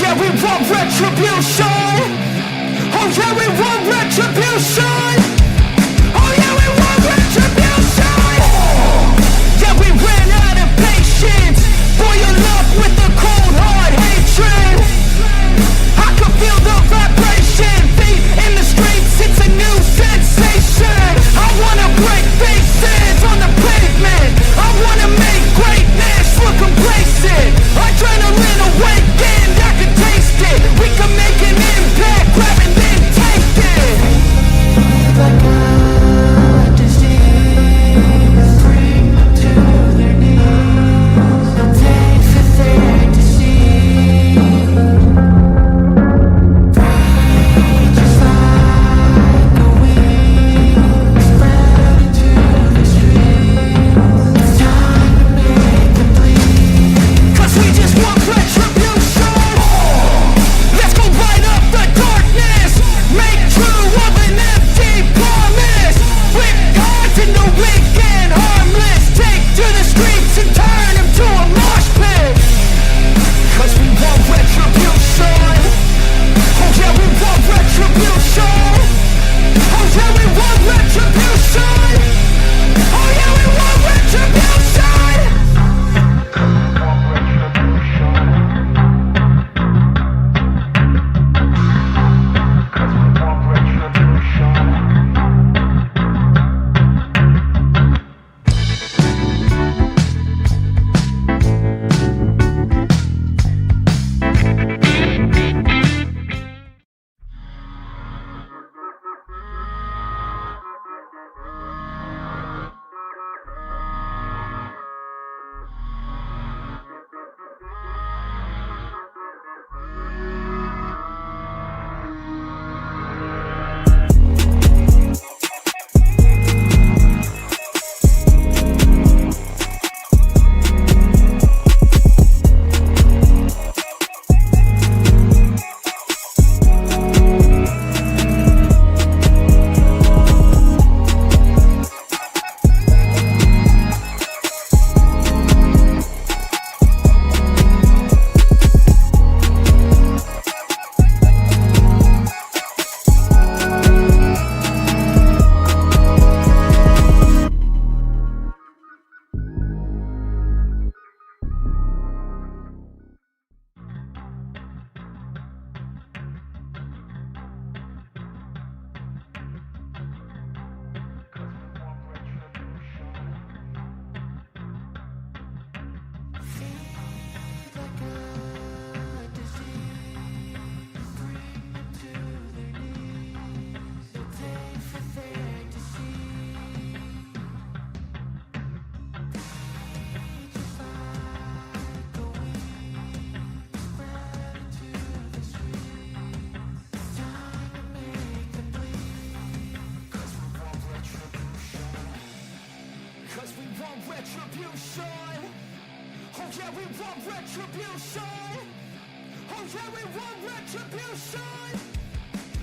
yeah, we want retribution. Oh yeah, we want retribution. Oh yeah, we want retribution. Yeah, we ran out of patience. Boil up with the cold hard hatred. I can feel the vibration. Feet in the streets, it's a new sensation. I wanna break faces on the pavement. I wanna make greatness look complacent. Adrenaline awakened, I can taste it. We can make an impact, grab and then take it. Like a disease, bring them to their knees. It takes a thing to see. Just like a wing, spread into the streets. It's time to make them bleed. 'Cause we just want retribution. Let's go light up the darkness. Make true of an empty promise. Rip gods into weak and harmless. Take to the streets and turn them to a mosh pit. 'Cause we want retribution. Oh yeah, we want retribution. Oh yeah, we want retribution. Oh yeah, we want retribution. Retribution. Oh yeah, we want retribution. Oh yeah, we want retribution.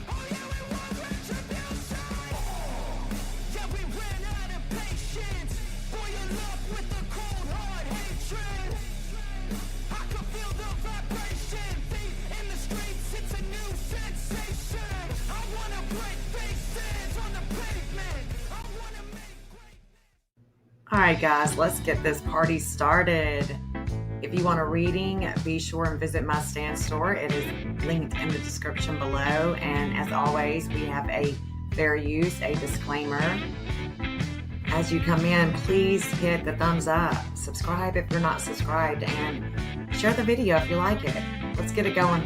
Oh yeah, we want retribution. Yeah, we ran out of patience. Boil up with the cold hard hatred. I can feel the vibration. Feet in the streets, it's a new sensation. I wanna break faces on the pavement. I wanna make great. All right, guys, let's get this party started. If you want a reading, be sure and visit my stand store. It is linked in the description below. And as always, we have a fair use, a disclaimer. As you come in, please hit the thumbs up, subscribe if you're not subscribed, and share the video if you like it. Let's get it going.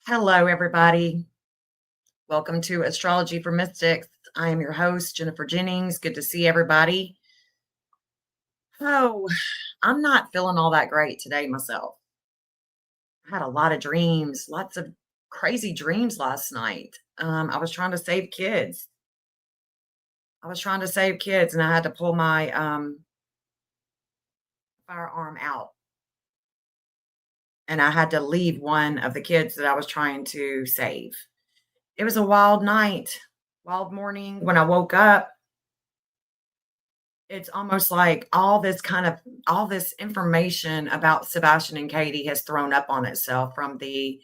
Hello, everybody. Welcome to Astrology for Mystics. I am your host, Jennifer Jennings. Good to see everybody. Oh, I'm not feeling all that great today myself. I had a lot of dreams, lots of crazy dreams last night. I was trying to save kids. And I had to pull my firearm out. And I had to leave one of the kids that I was trying to save. It was a wild night. 12 morning when I woke up, it's almost like all this information about Sebastian and Katie has thrown up on itself from the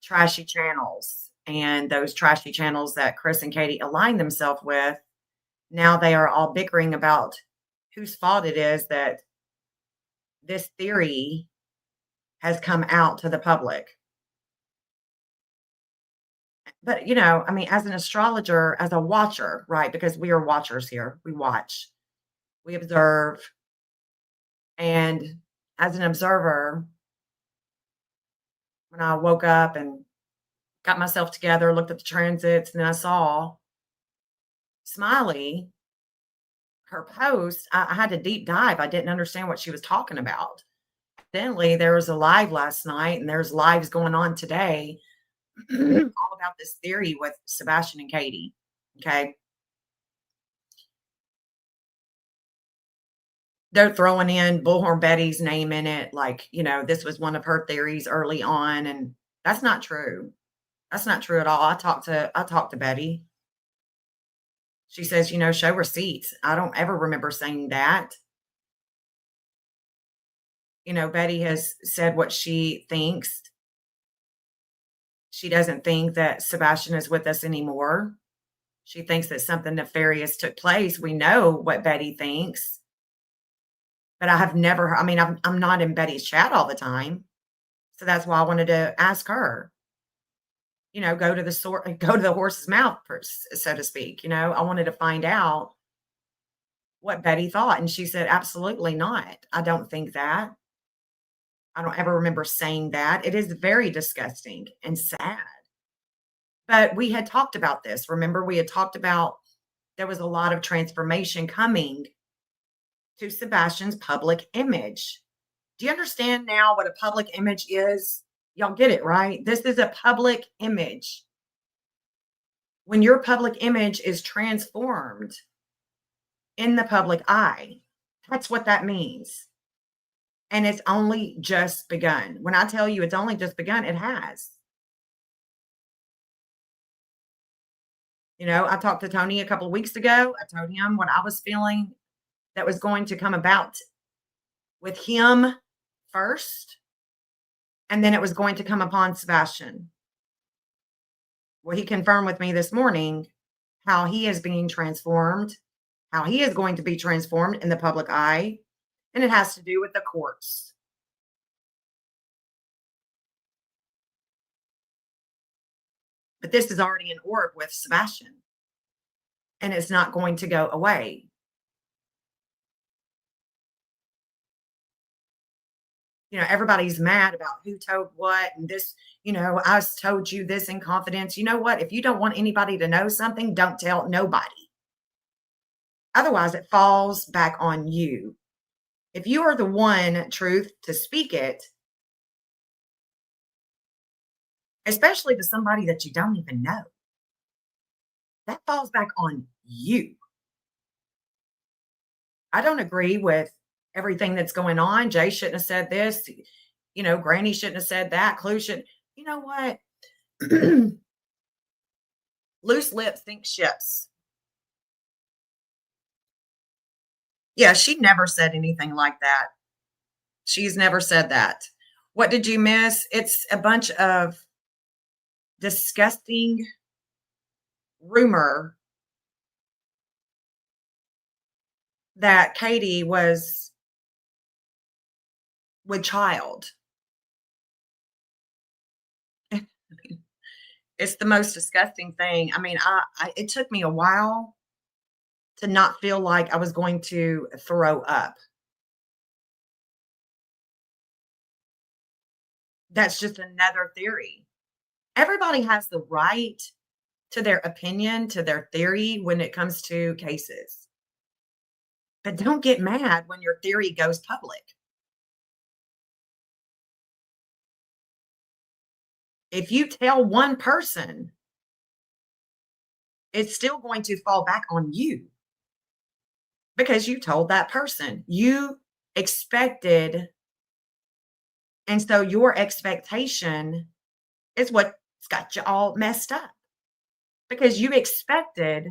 trashy channels, and those trashy channels that Chris and Katie align themselves with. Now they are all bickering about whose fault it is that this theory has come out to the public. But, I mean, as an astrologer, as a watcher, right? Because we are watchers here. We watch, we observe. And as an observer, when I woke up and got myself together, looked at the transits, and then I saw Smiley, her post, I had to deep dive. I didn't understand what she was talking about. Evidently, there was a live last night, and there's lives going on today all about this theory with Sebastian and Katie. Okay. They're throwing in Bullhorn Betty's name in it, like, this was one of her theories early on, and that's not true. That's not true at all. I talked to Betty. She says, "Show receipts." I don't ever remember saying that. Betty has said what she thinks. She doesn't think that Sebastian is with us anymore. She thinks that something nefarious took place. We know what Betty thinks, but I have never, I mean, I'm not in Betty's chat all the time. So that's why I wanted to ask her, go to the sort, go to the horse's mouth, so to speak. I wanted to find out what Betty thought. And she said, absolutely not. I don't think that. I don't ever remember saying that. It is very disgusting and sad. But we had talked about this. Remember, we had talked about there was a lot of transformation coming to Sebastian's public image. Do you understand now what a public image is? Y'all get it, right? This is a public image. When your public image is transformed in the public eye, that's what that means. And it's only just begun. When I tell you it's only just begun, it has. I talked to Tony a couple of weeks ago. I told him what I was feeling that was going to come about with him first, and then it was going to come upon Sebastian. Well, he confirmed with me this morning how he is being transformed, how he is going to be transformed in the public eye, and it has to do with the courts. But this is already an orb with Sebastian, and it's not going to go away. Everybody's mad about who told what and this, I told you this in confidence. You know what? If you don't want anybody to know something, don't tell nobody. Otherwise, it falls back on you. If you are the one truth to speak it, especially to somebody that you don't even know, that falls back on you. I don't agree with everything that's going on. Jay shouldn't have said this. Granny shouldn't have said that. Clue should. You know what? Loose lips sink ships. Yeah, she never said anything like that. She's never said that. What did you miss? It's a bunch of disgusting rumor that Katie was with child. It's the most disgusting thing. I mean, it took me a while to not feel like I was going to throw up. That's just another theory. Everybody has the right to their opinion, to their theory when it comes to cases. But don't get mad when your theory goes public. If you tell one person, it's still going to fall back on you because you told that person. You expected, and so your expectation is what's got you all messed up. because you expected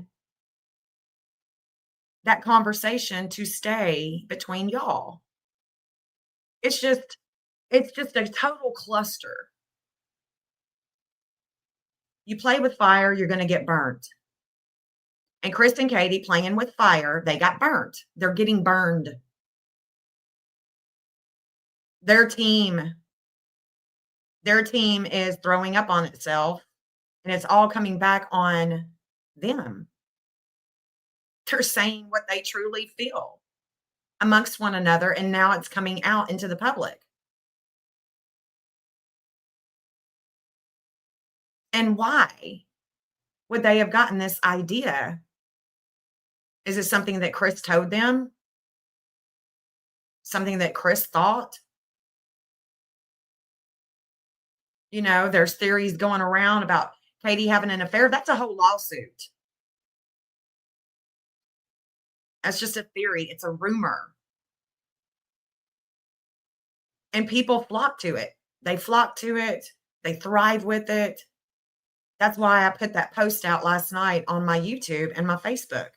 that conversation to stay between y'all. It's just it's just a total cluster. You play with fire, you're gonna get burnt. And Chris and Katie playing with fire, they got burnt. They're getting burned. Their team their team is throwing up on itself, and it's all coming back on them. They're saying what they truly feel amongst one another, and now it's coming out into the public. And why would they have gotten this idea? Is it something that Chris told them? Something that Chris thought? There's theories going around about Katie having an affair. That's a whole lawsuit. That's just a theory. It's a rumor. And people flock to it. They flock to it. They thrive with it. That's why I put that post out last night on my YouTube and my Facebook,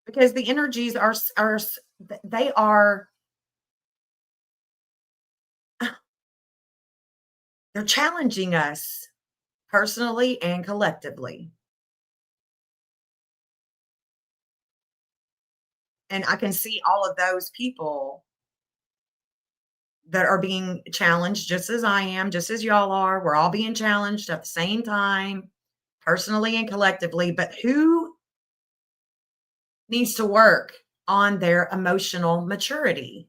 because the energies they are they're challenging us personally and collectively. And I can see all of those people that are being challenged just as I am, just as y'all are. We're all being challenged at the same time, personally and collectively. But who needs to work on their emotional maturity?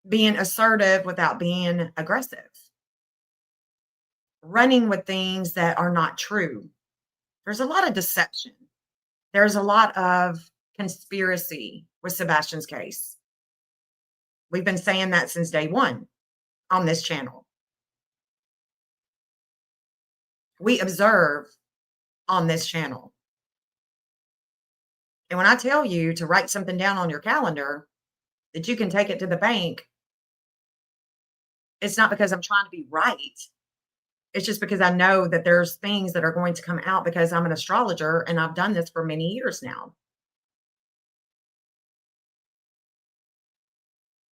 Being assertive without being aggressive, running with things that are not true. There's a lot of deception. There's a lot of conspiracy with Sebastian's case. We've been saying that since day one on this channel. We observe on this channel. And when I tell you to write something down on your calendar that you can take it to the bank, it's not because I'm trying to be right. It's just because I know that there's things that are going to come out because I'm an astrologer and I've done this for many years now.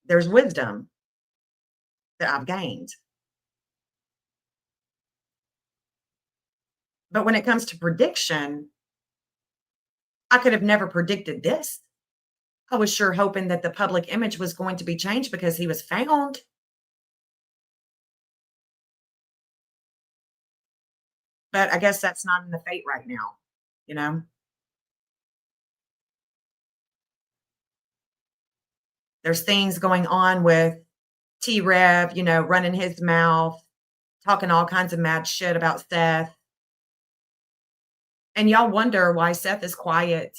There's wisdom that I've gained. But when it comes to prediction, I could have never predicted this. I was sure hoping that the public image was going to be changed because he was found. But I guess that's not in the fate right now, you know? There's things going on with T Rev, running his mouth, talking all kinds of mad shit about Seth. And y'all wonder why Seth is quiet.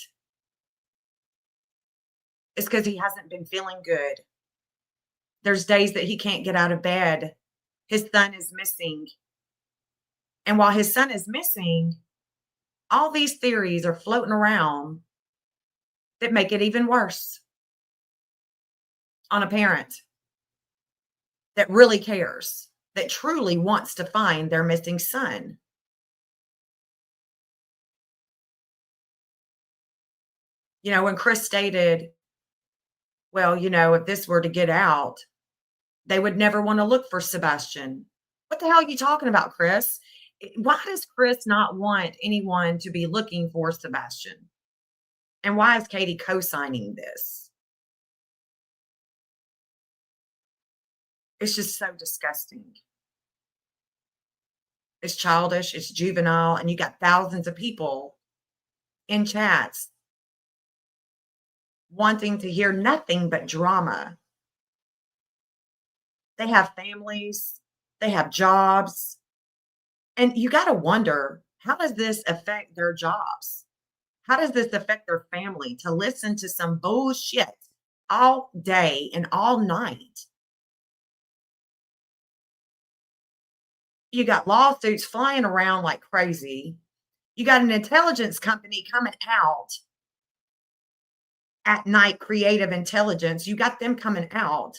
It's because he hasn't been feeling good. There's days that he can't get out of bed. His son is missing. And while his son is missing, all these theories are floating around that make it even worse on a parent that really cares, that truly wants to find their missing son. When Chris stated, well, if this were to get out, they would never want to look for Sebastian. What the hell are you talking about, Chris? Why does Chris not want anyone to be looking for Sebastian? And why is Katie co-signing this? It's just so disgusting. It's childish, it's juvenile, and you got thousands of people in chats wanting to hear nothing but drama. They have families, they have jobs, and you got to wonder, how does this affect their jobs? How does this affect their family to listen to some bullshit all day and all night? You got lawsuits flying around like crazy. You got an intelligence company coming out at night, Creative Intelligence. You got them coming out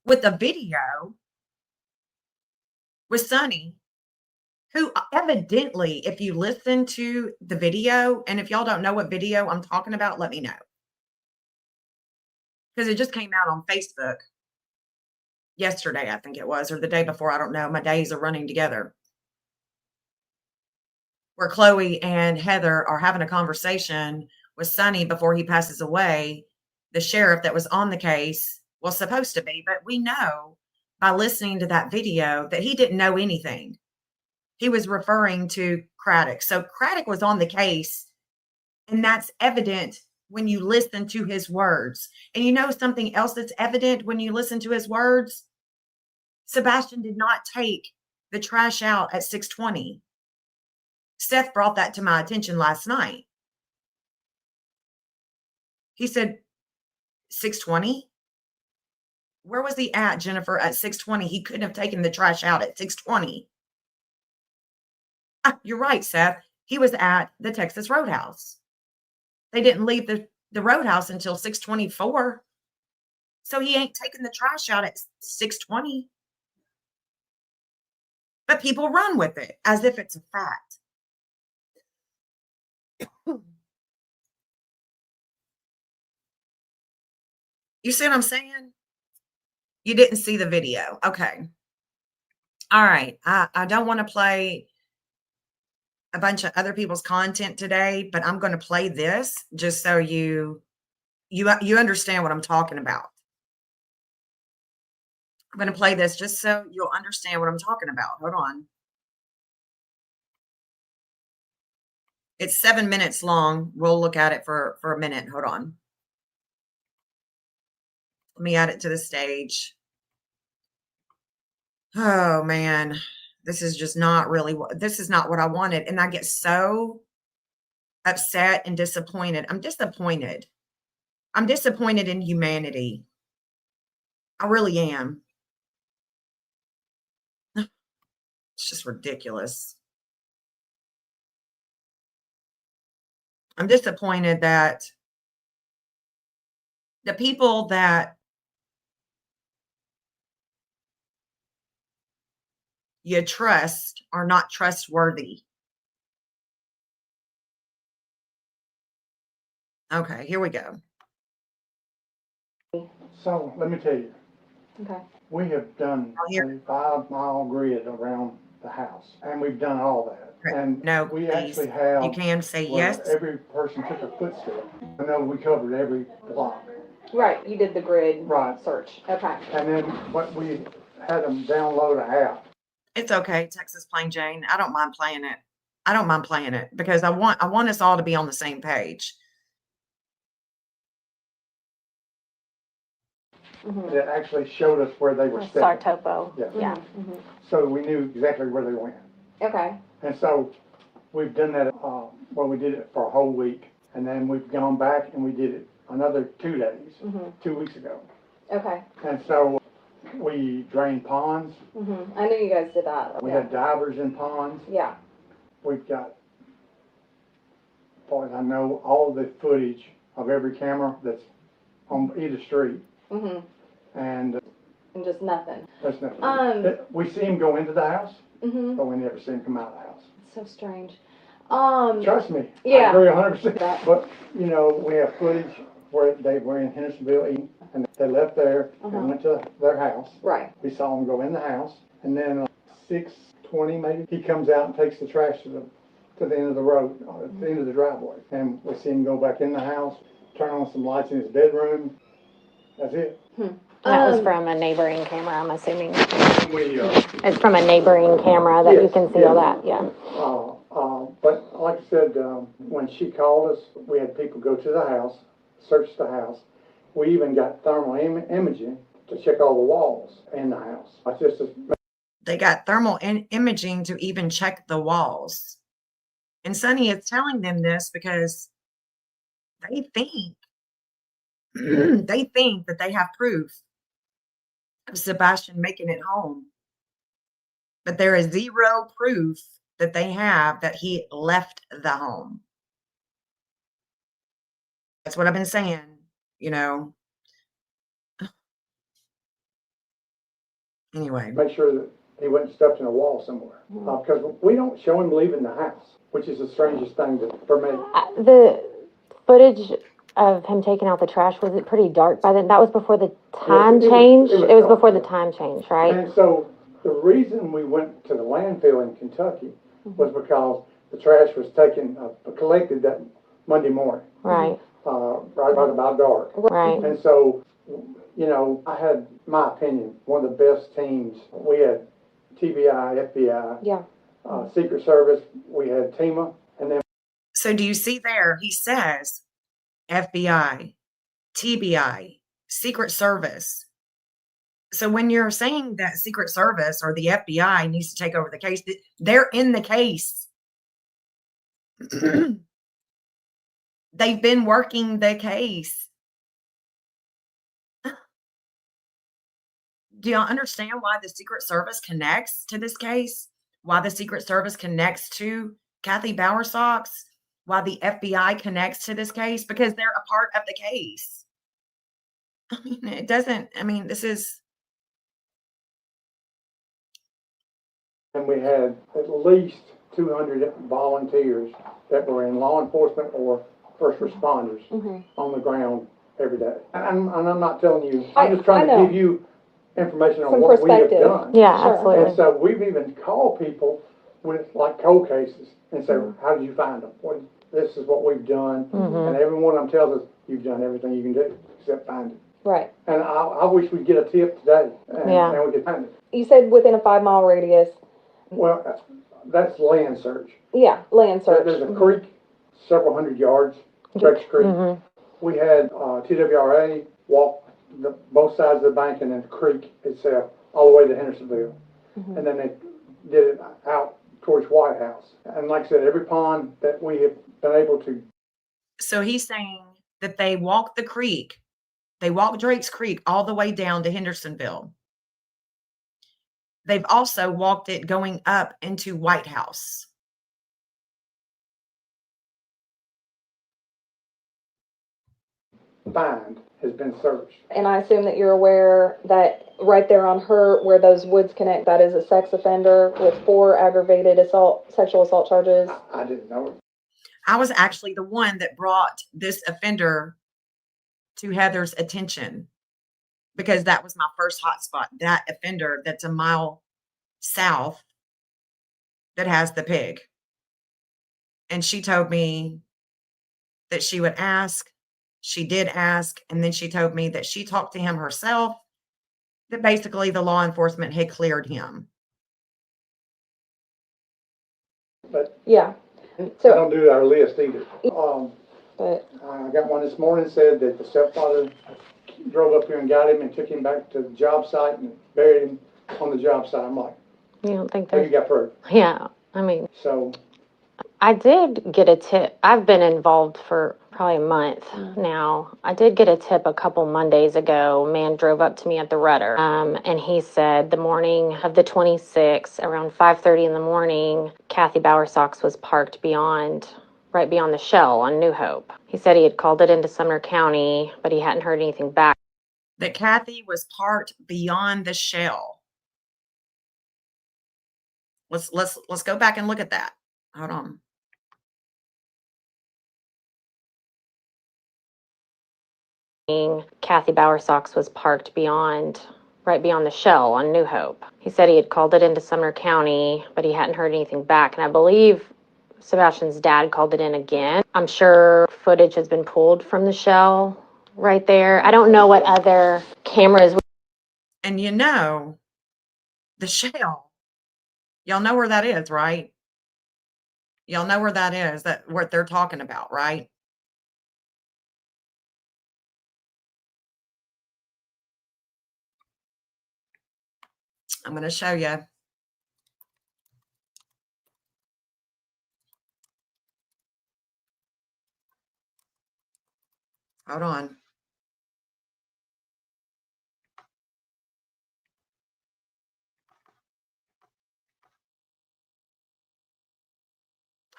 with a video with Sonny, who evidently, if you listen to the video, and if y'all don't know what video I'm talking about, let me know. Because it just came out on Facebook yesterday, I think it was, or the day before. I don't know. My days are running together. Where Chloe and Heather are having a conversation with Sonny before he passes away. The sheriff that was on the case was supposed to be, but we know by listening to that video that he didn't know anything. He was referring to Craddock. So Craddock was on the case, and that's evident when you listen to his words. And you know something else that's evident when you listen to his words? Sebastian did not take the trash out at 6:20. Seth brought that to my attention last night. He said, 6:20? Where was he at, Jennifer, at 6:20? He couldn't have taken the trash out at 6:20. You're right, Seth. He was at the Texas Roadhouse. They didn't leave the Roadhouse until 6:24. So he ain't taking the trash out at 6:20. But people run with it as if it's a fact. You see what I'm saying? You didn't see the video. Okay. All right. I don't want to play a bunch of other people's content today, but I'm going to play this just so you understand what I'm talking about. I'm going to play this just so you'll understand what I'm talking about. Hold on. It's 7 minutes long. We'll look at it for a minute. Hold on. Let me add it to the stage. Oh man, this is just not really this is not what I wanted. And I get so upset and disappointed. I'm disappointed. I'm disappointed in humanity. I really am. It's just ridiculous. I'm disappointed that the people that you trust are not trustworthy. Okay, here we go. So let me tell you, Okay. we have done Oh, here. a 5 mile grid around the house, and we've done all that. And No, we please. actually have You can say where yes. every person took a footstep. I know we covered every block. Right, you did the grid Right. search. Okay. And then what we had them download an app. It's okay, Texas Plain Jane. I don't mind playing it. I don't mind playing it because I want us all to be on the same page. That actually showed us where they were Star stepping. topo. Yeah. Yeah. So we knew exactly where they went. Okay. And so we've done that, well, we did it for a whole week, and then we've gone back and we did it another 2 days, 2 weeks ago. Okay. And so we drained ponds. I knew you guys did that. We Yeah. had divers in ponds. Yeah. We've got, as far as I know, all the footage of every camera that's on either street. And And just nothing. that's nothing. We see him go into the house, Mm-hmm. but we never see him come out of the house. It's so strange. Trust me, Yeah. I agree 100%. But, you know, we have footage where they were in Hendersonville eating, and they left there and went to their house. Right. We saw them go in the house, and then 6:20 maybe, he comes out and takes the trash to the end of the road, at the end of the driveway. And we see him go back in the house, turn on some lights in his bedroom. That's it. That was from a neighboring camera, I'm assuming. We, It's from a neighboring camera that you Yes, can see all that, yeah. But like I said, when she called us, we had people go to the house, search the house. We even got thermal imaging to check all the walls in the house. I just, They got thermal imaging to even check the walls. And Sonny is telling them this because they think they think that they have proof of Sebastian making it home. But there is zero proof that they have that he left the home. That's what I've been saying, you know. Anyway, make sure that he wasn't stuffed in a wall somewhere. Because we don't show him leaving the house, which is the strangest thing for me. The footage of him taking out the trash, was it pretty dark by then? That was before the time change? It was dark, before the yeah. time change, right? And so the reason we went to the landfill in Kentucky was because the trash was collected that Monday morning, Right, right about dark. right. And so, you know, I had, my opinion, one of the best teams. We had TBI, FBI, Yeah. Secret Service, we had TEMA, and then so do you see there? He says FBI, TBI, Secret Service. So when you're saying that Secret Service or the FBI needs to take over the case, they're in the case. They've been working the case. Do y'all understand why the Secret Service connects to this case? Why the Secret Service connects to Kathy Bowersox? Why the FBI connects to this case? Because they're a part of the case. I mean, it doesn't, I mean, this is, and we had at least 200 volunteers that were in law enforcement or first responders on the ground every day. And I'm not telling you, I'm just trying to give you information on Some what we have perspective. done. Yeah, Sure. absolutely. And so we've even called people with like cold cases and say, how did you find them? Well, this is what we've done. And every one of them tells us, you've done everything you can do except find it. Right. And I wish we'd get a tip today and we could find it. You said within a 5-mile radius. Well, that's land search. Yeah, land search. There's a creek, several hundred yards, Rex Creek. We had TWRA walk both sides of the bank and then the creek itself all the way to Hendersonville. And then they did it out towards White House. And like I said, every pond that we have been able to. so he's saying that they walked the creek, they walked Drake's Creek all the way down to Hendersonville. They've also walked it going up into White House. Find has been searched. And I assume that you're aware that right there on her, where those woods connect, that is a sex offender with 4 aggravated sexual assault charges. I didn't know it. I was actually the one that brought this offender to Heather's attention because that was my first hotspot. That offender that's a mile south that has the pig. And she told me that she would ask. She did ask. And then she told me that she talked to him herself, that basically the law enforcement had cleared him. But Yeah. I So, don't do our list either. but I got one this morning said that the stepfather drove up here and got him and took him back to the job site and buried him on the job site. I'm like, You don't think oh, you there's, got proof. yeah, I mean, So I did get a tip. I've been involved for probably a month now. I did get a tip a couple Mondays ago. A man drove up to me at the Rudder, and he said the morning of the 26th, around 5:30 in the morning, Kathy Bowersox was parked right beyond the Shell on New Hope. He said he had called it into Sumner County, but he hadn't heard anything back. That Kathy was parked beyond the Shell. Let's go back and look at that. Hold on. Kathy Bowersox was parked right beyond the Shell on New Hope. He said he had called it into Sumner County, but he hadn't heard anything back. And I believe Sebastian's dad called it in again. I'm sure footage has been pulled from the Shell right there. I don't know what other cameras. And you know, the Shell, y'all know where that is, right? Y'all know where that is, that what they're talking about, right? I'm going to show you. Hold on.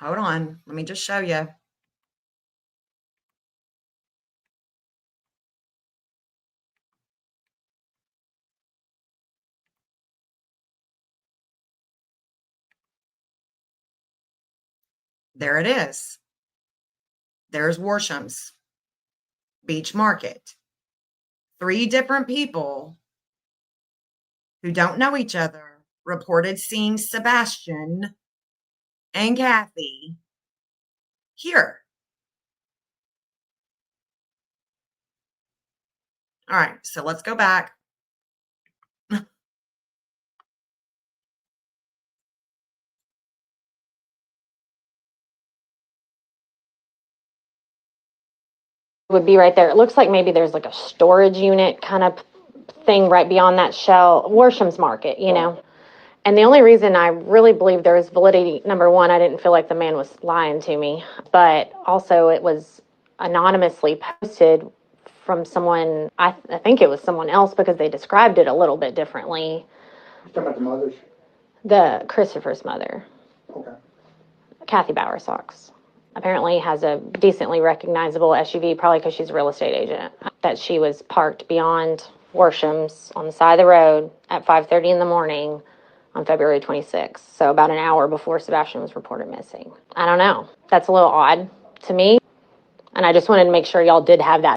Hold on. Let me just show you. There it is. There's Worsham's Beach Market. 3 different people who don't know each other reported seeing Sebastian and Kathy here. All right, so let's go back. Would be right there. It looks like maybe there's like a storage unit kind of thing right beyond that shell. Worsham's Market, you know. And the only reason I really believe there is validity, number one, I didn't feel like the man was lying to me, but also it was anonymously posted from someone, I think it was someone else because they described it a little bit differently. You talking about the mothers? The Christopher's mother, Okay. Kathy Bowersox, apparently has a decently recognizable SUV, probably because she's a real estate agent, that she was parked beyond Worsham's on the side of the road at 5:30 in the morning on February 26th, so about an hour before Sebastian was reported missing. I don't know. That's a little odd to me, and I just wanted to make sure y'all did have that.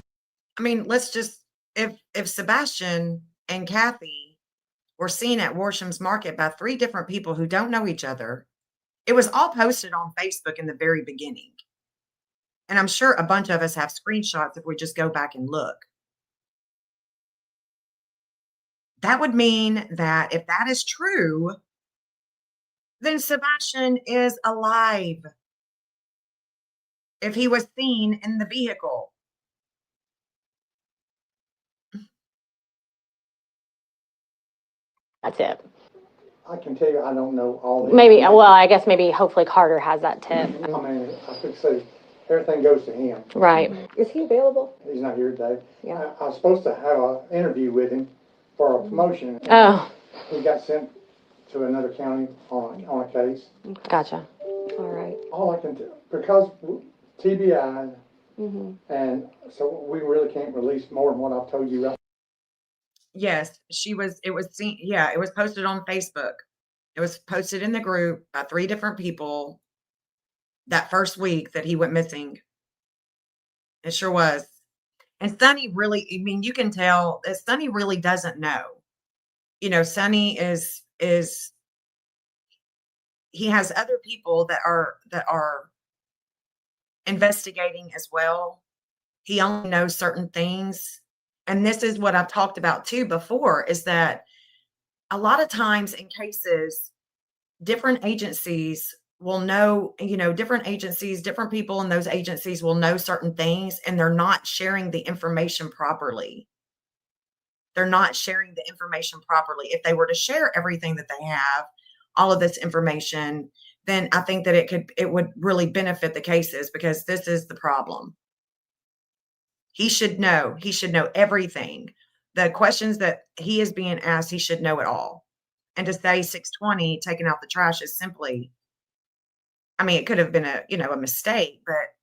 I mean, let's just, if Sebastian and Kathy were seen at Worsham's Market by 3 different people who don't know each other, it was all posted on Facebook in the very beginning. And I'm sure a bunch of us have screenshots if we just go back and look. That would mean that if that is true, then Sebastian is alive. If he was seen in the vehicle. That's it. I can tell you, I don't know all the. Maybe, well, I guess maybe hopefully Carter has that tip. I mean, I could say everything goes to him. Right. Is he available? He's not here today. Yeah. I was supposed to have an interview with him for a promotion. Oh, He got sent to another county on a case. gotcha. All right. All I can do, because TBI, Mm-hmm. and so we really can't release more than what I've told you. Yes, it was seen, yeah, it was posted on Facebook. It was posted in the group by 3 different people that first week that he went missing. It sure was. And Sonny really, I mean, you can tell that Sonny really doesn't know. You know, Sonny is he has other people that are investigating as well. He only knows certain things. And this is what I've talked about too before, is that a lot of times in cases, different agencies will know, you know, different agencies, different people in those agencies will know certain things, and they're not sharing the information properly. They're not sharing the information properly. If they were to share everything that they have, all of this information, then I think that it would really benefit the cases, because this is the problem. He should know everything. The questions that he is being asked, he should know it all. And to say 6:20 taking out the trash is simply, I mean, it could have been a mistake, but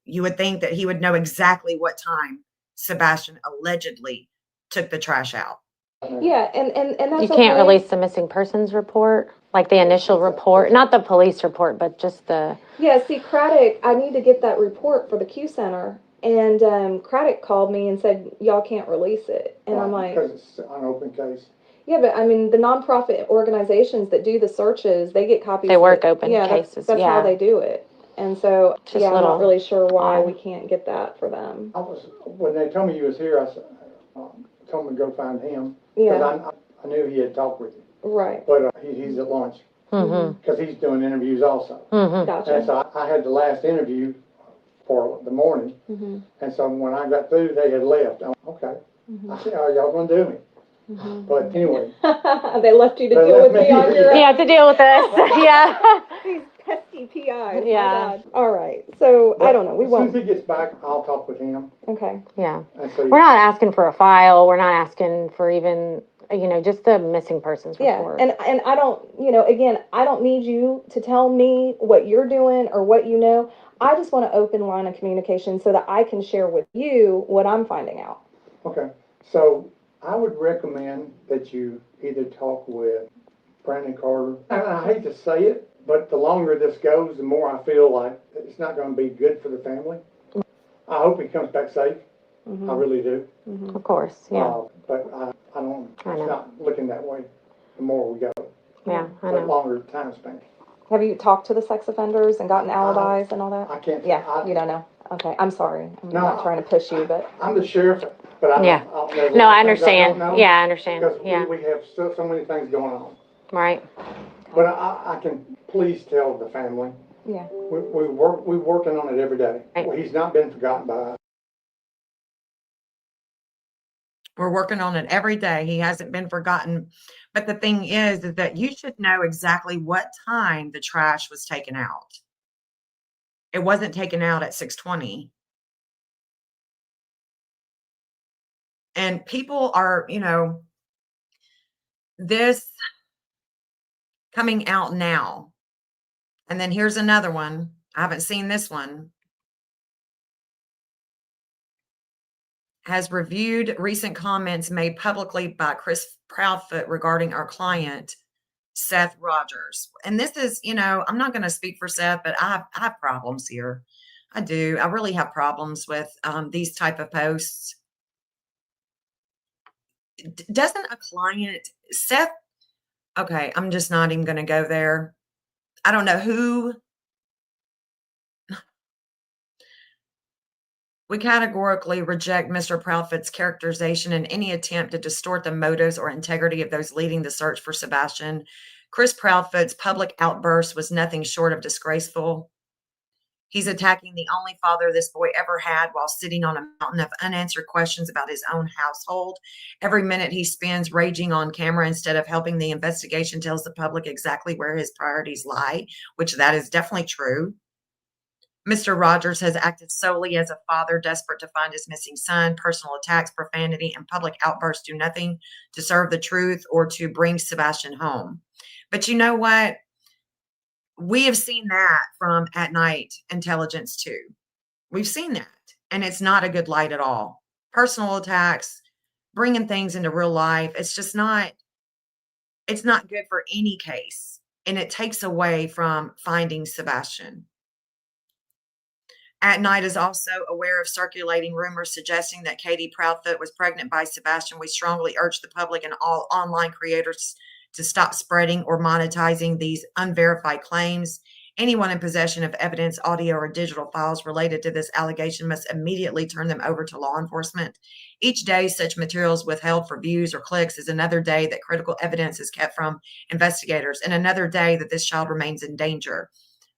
you would think that he would know exactly what time Sebastian allegedly took the trash out. Yeah, and that's You can't okay. release the missing persons report, like the initial report, not the police report, but just the. Yeah, see, Craddock, I need to get that report for the Q Center. And Craddock called me and said, y'all can't release it. And I'm like, Because it's an open case. yeah, but I mean, the nonprofit organizations that do the searches, they get copies. They work that, open yeah, cases, That's yeah. how they do it. And so, Just yeah, I'm little not really sure why odd. we can't get that for them. When they told me you was here, I said, told me to go find him. Yeah. Because I knew he had talked with you. Right. But he's at lunch. Mm-hmm. Because he's doing interviews also. Mm-hmm. Gotcha. And so I had the last interview for the morning. Mm-hmm. And so when I got through, they had left. I'm okay. Mm-hmm. I said, "Are y'all going to do me?" Mm-hmm. But anyway. They left you to They deal with left me me. on your Yeah, to deal with this, yeah. These pesky PIs. Yeah. My God. All right. So I don't know. We As soon as won't. he gets back, I'll talk with him. Okay. Yeah. And so We're not asking for a file, we're not asking for even, just the missing persons Yeah, report. and I don't, again, I don't need you to tell me what you're doing or what you know. I just want an open line of communication so that I can share with you what I'm finding out. Okay. So I would recommend that you either talk with Brandon Carter. And I hate to say it, But the longer this goes, the more I feel like it's not gonna be good for the family. I hope he comes back safe. I really do. Of course, yeah. But I don't, I it's know. not looking that way the more we go, Yeah, I the know. longer time span. Have you talked to the sex offenders and gotten alibis and all that? I can't. Yeah, you don't know. Okay, I'm sorry. I'm No, not trying to push you, but I'm the sheriff, but I Yeah. don't know. No, I things understand. don't know, Yeah, I understand. Because Yeah, we have so many things going on. right. But I can please tell the family, yeah. we're working on it every day. Right. Well, he's not been forgotten by us. We're working on it every day. He hasn't been forgotten. But the thing is that you should know exactly what time the trash was taken out. It wasn't taken out at 6:20. And people are, this coming out now. And then here's another one. I haven't seen this one. Has reviewed recent comments made publicly by Chris Proudfoot regarding our client, Seth Rogers. And this is, I'm not going to speak for Seth, but I have problems here. I do. I really have problems with these type of posts. Doesn't a client, Seth, okay, I'm just not even going to go there. I don't know who. We categorically reject Mr. Proudfoot's characterization and any attempt to distort the motives or integrity of those leading the search for Sebastian. Chris Proudfoot's public outburst was nothing short of disgraceful. He's attacking the only father this boy ever had while sitting on a mountain of unanswered questions about his own household. Every minute he spends raging on camera instead of helping the investigation tells the public exactly where his priorities lie, which that is definitely true. Mr. Rogers has acted solely as a father desperate to find his missing son. Personal attacks, profanity, and public outbursts do nothing to serve the truth or to bring Sebastian home. But you know what? We have seen that from At Night Intelligence too. We've seen that, and it's not a good light at all. Personal attacks, bringing things into real life, it's not good for any case, and it takes away from finding Sebastian. At Night is also aware of circulating rumors suggesting that Katie Proudfoot was pregnant by Sebastian. We strongly urge the public and all online creators to stop spreading or monetizing these unverified claims. Anyone in possession of evidence, audio, or digital files related to this allegation must immediately turn them over to law enforcement. Each day such materials withheld for views or clicks is another day that critical evidence is kept from investigators and another day that this child remains in danger.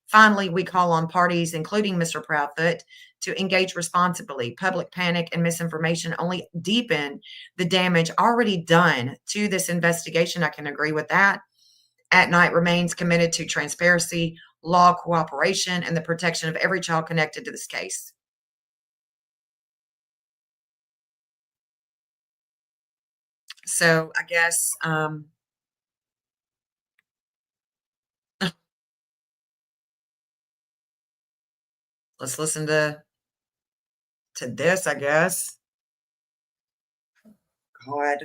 Finally, we call on parties, including Mr. Proudfoot, to engage responsibly. Public panic and misinformation only deepen the damage already done to this investigation. I can agree with that. At Night remains committed to transparency, law cooperation, and the protection of every child connected to this case. So I guess let's listen to this, I guess. God.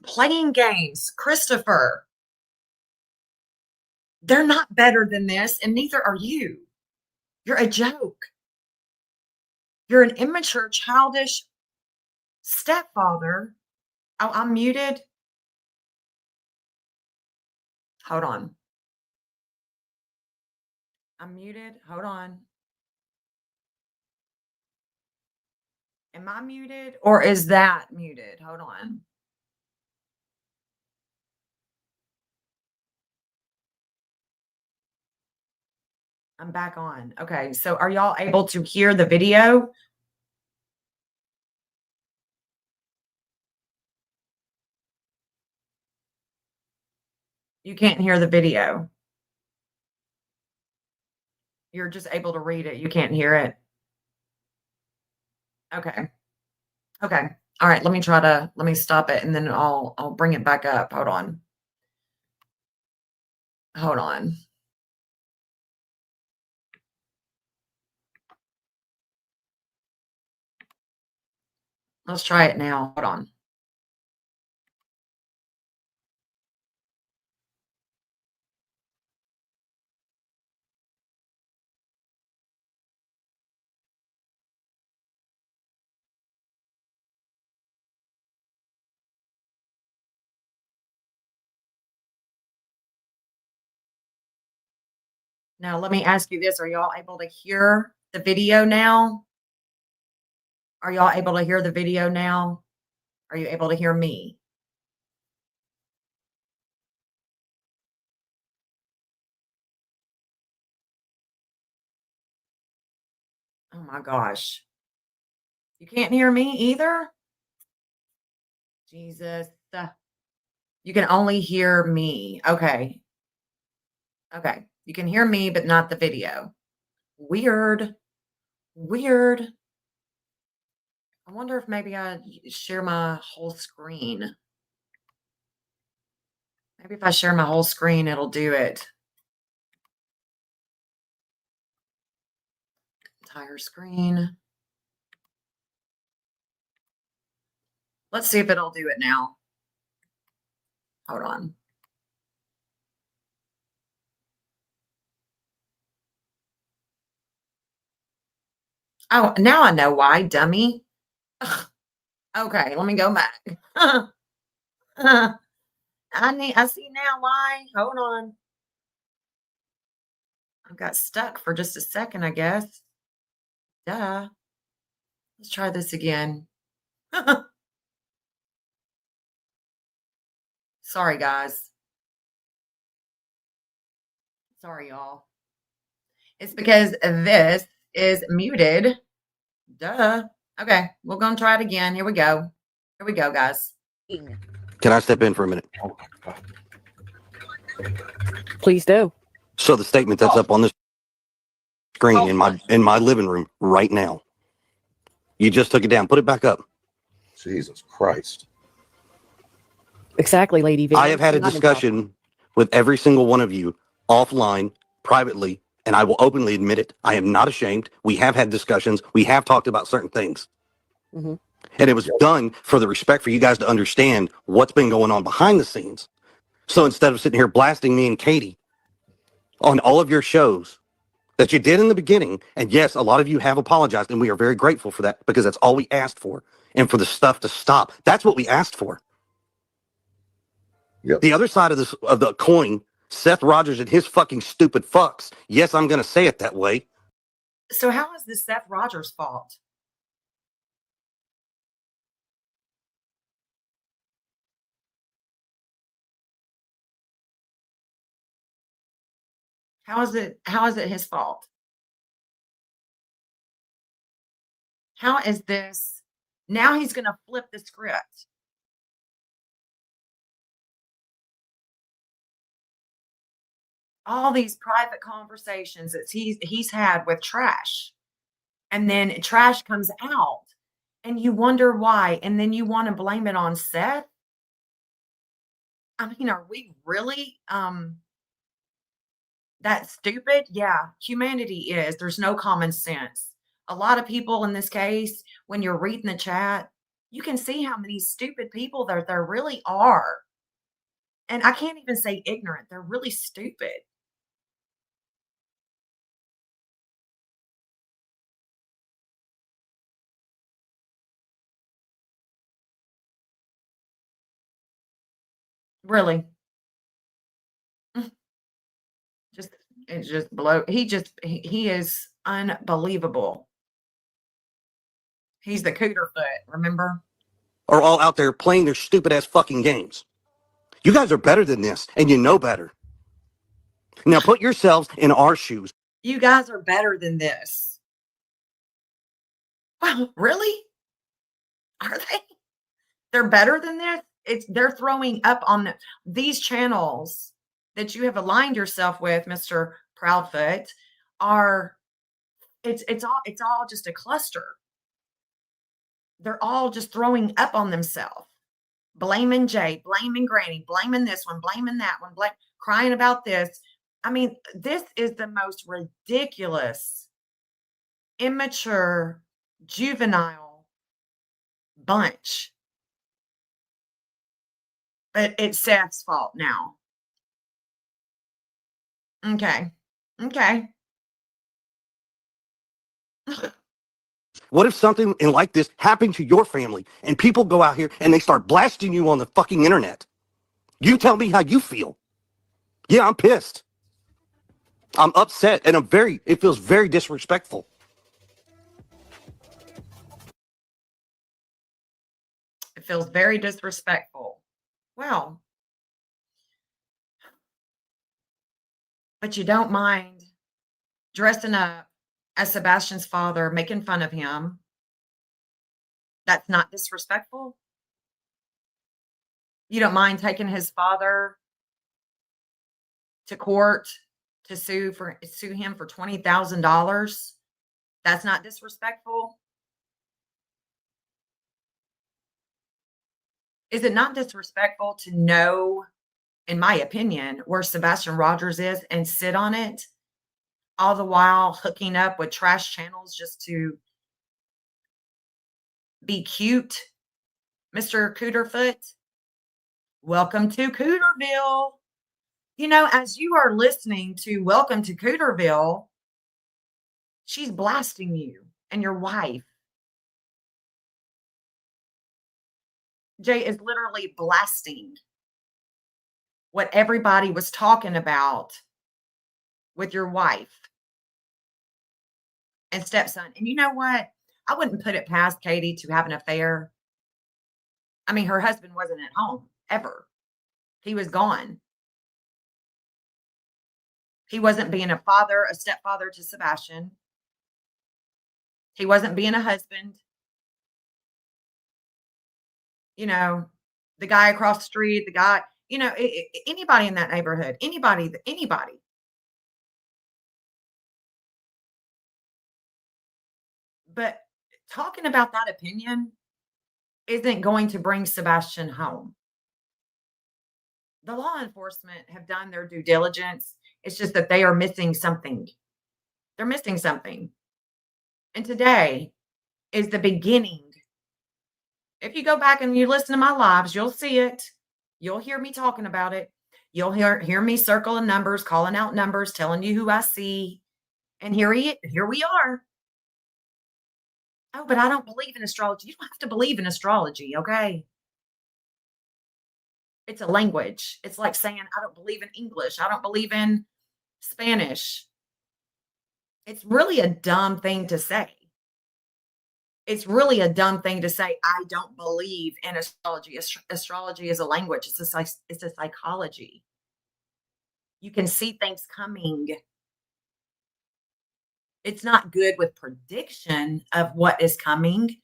Playing games. Christopher, they're not better than this, and neither are you. You're a joke. You're an immature, childish stepfather. Oh, I'm muted. Hold on. I'm muted. Hold on. Am I muted or is that muted? Hold on. I'm back on. Okay. So are y'all able to hear the video? You can't hear the video. You're just able to read it. You can't hear it. Okay. Okay. All right. Let me stop it and then I'll bring it back up. Hold on. Hold on. Let's try it now. Hold on. Now, let me ask you this. Are y'all able to hear the video now? Are y'all able to hear the video now? Are you able to hear me? Oh my gosh. You can't hear me either? Jesus. You can only hear me. Okay. Okay. You can hear me, but not the video. Weird. Weird. I wonder if maybe I share my whole screen. Maybe if I share my whole screen, it'll do it. Entire screen. Let's see if it'll do it now. Hold on. Oh, now I know why, dummy. Ugh. Okay, let me go back. I see now why. Hold on. I got stuck for just a second, I guess. Duh. Let's try this again. Sorry, guys. Sorry, y'all. It's because this is muted. Duh. Okay, we're gonna try it again. Here we go. Here we go, guys. Can I step in for a minute? Please do. So the statement that's up on the screen in my living room right now. You just took it down. Put it back up. Jesus Christ. Exactly, Lady V. I have had a discussion with every single one of you offline, privately, and I will openly admit it. I am not ashamed. We have had discussions. We have talked about certain things. Mhm. And it was done for the respect for you guys to understand what's been going on behind the scenes. So instead of sitting here blasting me and Katie on all of your shows that you did in the beginning, and yes, a lot of you have apologized, and we are very grateful for that because that's all we asked for, and for the stuff to stop. That's what we asked for. Yep. The other side of the coin, Seth Rogers and his fucking stupid fucks. Yes, I'm going to say it that way. So how is this Seth Rogers' fault? How is it his fault? How is this now he's gonna flip the script? All these private conversations that he's had with Trash, and then Trash comes out, and you wonder why, and then you wanna blame it on Seth? I mean, are we really, that stupid? Yeah, humanity is. There's no common sense. A lot of people in this case, when you're reading the chat, you can see how many stupid people there really are. And I can't even say ignorant. They're really stupid. Really. Mm, just It just he is unbelievable. He's the cooter foot, remember? Are all out there playing their stupid ass fucking games. You guys are better than this, and you know better. Now put yourselves in our shoes. You guys are better than this. Wow, really? Are they? They're better than this? They're throwing up on these channels that you have aligned yourself with, Mr. Proudfoot, are it's all just a cluster. They're all just throwing up on themselves, blaming Jay, blaming Granny, blaming this one, blaming that one, crying about this. I mean, this is the most ridiculous, immature, juvenile bunch. But it's Seth's fault now. Okay. Okay. What if something like this happened to your family and people go out here and they start blasting you on the fucking internet? You tell me how you feel. Yeah, I'm pissed. I'm upset and it feels very disrespectful. It feels very disrespectful. Well, but you don't mind dressing up as Sebastian's father, making fun of him. That's not disrespectful. You don't mind taking his father to court to sue him for $20,000. That's not disrespectful. Is it not disrespectful to know, in my opinion, where Sebastian Rogers is and sit on it, all the while hooking up with trash channels just to be cute, Mr. Cooterfoot? Welcome to Cooterville. You know, as you are listening to Welcome to Cooterville, she's blasting you and your wife. Jay is literally blasting what everybody was talking about with your wife and stepson. And you know what? I wouldn't put it past Katie to have an affair. I mean, her husband wasn't at home ever. He was gone. He wasn't being a stepfather to Sebastian. He wasn't being a husband. You know, the guy across the street, the guy, anybody in that neighborhood, anybody. But talking about that opinion isn't going to bring Sebastian home. The law enforcement have done their due diligence. It's just that they are missing something. They're missing something. And today is the beginning. If you go back and you listen to my lives, you'll see it. You'll hear me talking about it. You'll hear me circling numbers, calling out numbers, telling you who I see. And here we are. Oh, but I don't believe in astrology. You don't have to believe in astrology, okay? It's a language. It's like saying, I don't believe in English. I don't believe in Spanish. It's really a dumb thing to say. It's really a dumb thing to say, I don't believe in astrology. Astrology is a language. It's a psychology. You can see things coming. It's not good with prediction of what is coming.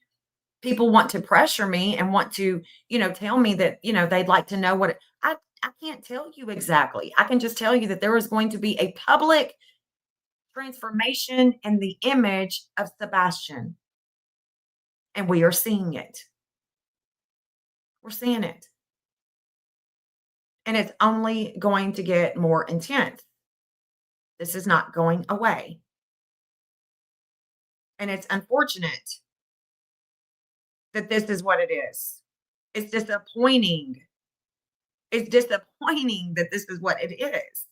People want to pressure me and want to, tell me that, they'd like to know I can't tell you exactly. I can just tell you that there is going to be a public transformation in the image of Sebastian. And we are seeing it. We're seeing it. And it's only going to get more intense. This is not going away. And it's unfortunate that this is what it is. It's disappointing. It's disappointing that this is what it is.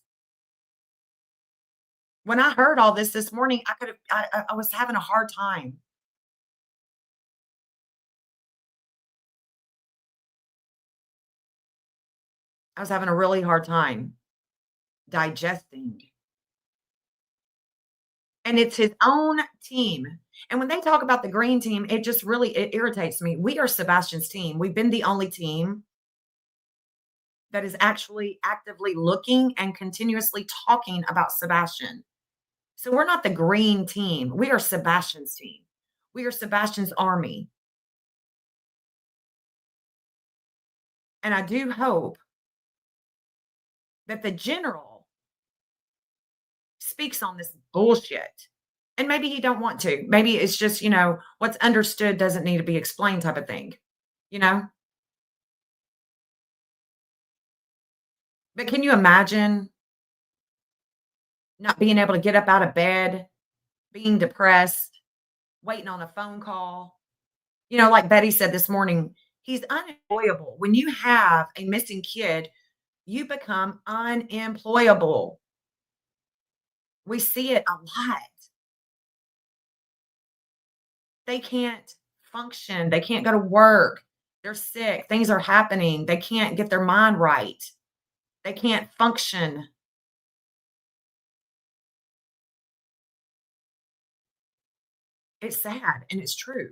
When I heard all this morning, I was having a hard time. I was having a really hard time digesting And it's his own team. And when they talk about the green team, it just really it irritates me. We are Sebastian's team. We've been the only team that is actually actively looking and continuously talking about Sebastian. So we're not the green team. We are Sebastian's team. We are Sebastian's army. And I do hope that the general speaks on this bullshit. And maybe he don't want to. Maybe it's just, what's understood doesn't need to be explained type of thing, you know? But can you imagine not being able to get up out of bed, being depressed, waiting on a phone call? Like Betty said this morning, he's unemployable. When you have a missing kid, you become unemployable. We see it a lot. They can't function. They can't go to work. They're sick. Things are happening. They can't get their mind right. They can't function. It's sad and it's true.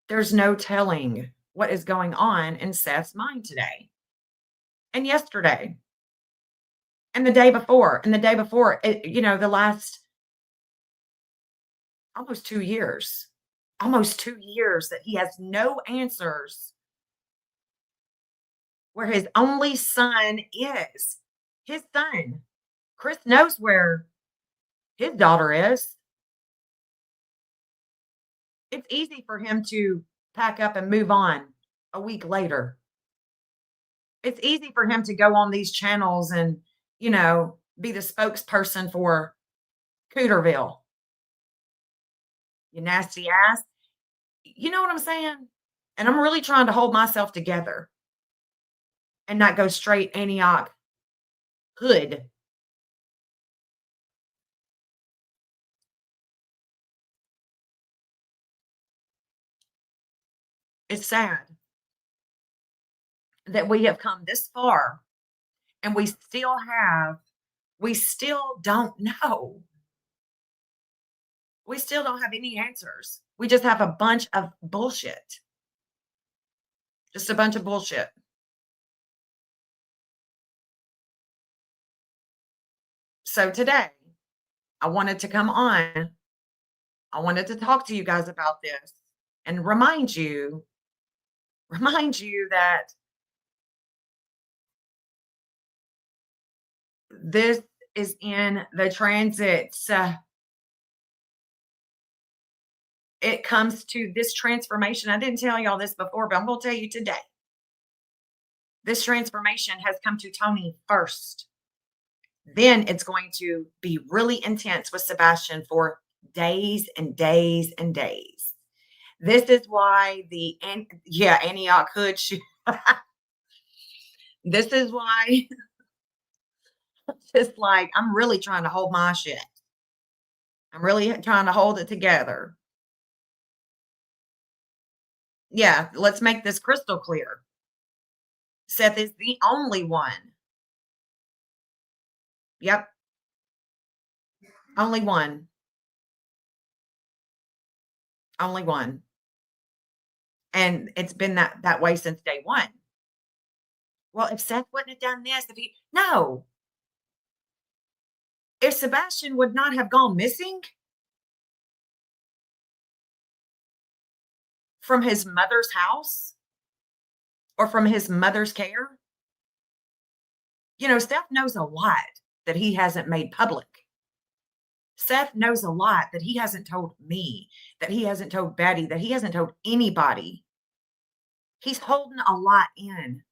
There's no telling what is going on in Seth's mind today and yesterday and the day before and the day before. The last almost 2 years that he has no answers where his only son is. His son. Chris knows where his daughter is. It's easy for him to pack up and move on a week later. It's easy for him to go on these channels and, be the spokesperson for Cooterville. You nasty ass. You know what I'm saying? And I'm really trying to hold myself together and not go straight Antioch hood. It's sad that we have come this far and we still don't know. We still don't have any answers. We just have a bunch of bullshit. Just a bunch of bullshit. So today, I wanted to come on. I wanted to talk to you guys about this and remind you that this is in the transits. It comes to this transformation. I didn't tell y'all this before, but I'm going to tell you today. This transformation has come to Tony first. Then it's going to be really intense with Sebastian for days and days and days. This is why Antioch Hood. This is why, just like, I'm really trying to hold my shit. I'm really trying to hold it together. Yeah, let's make this crystal clear. Seth is the only one. Yep. Only one. Only one. And it's been that way since day one. Well, if Seth wouldn't have done this, no. If Sebastian would not have gone missing from his mother's house or from his mother's care, Seth knows a lot that he hasn't made public. Seth knows a lot that he hasn't told me, that he hasn't told Betty, that he hasn't told anybody. He's holding a lot in.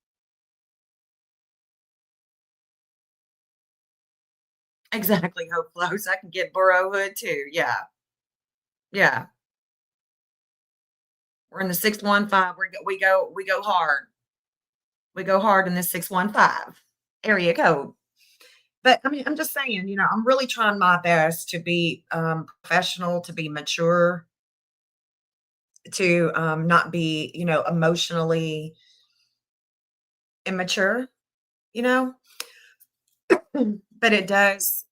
Exactly, Hope Flows. I can get Burrowhood too. Yeah. Yeah. We're in the 615. We go hard. We go hard in this 615 area code. But I mean, I'm just saying, I'm really trying my best to be professional, to be mature, to not be, emotionally immature, you know? But it does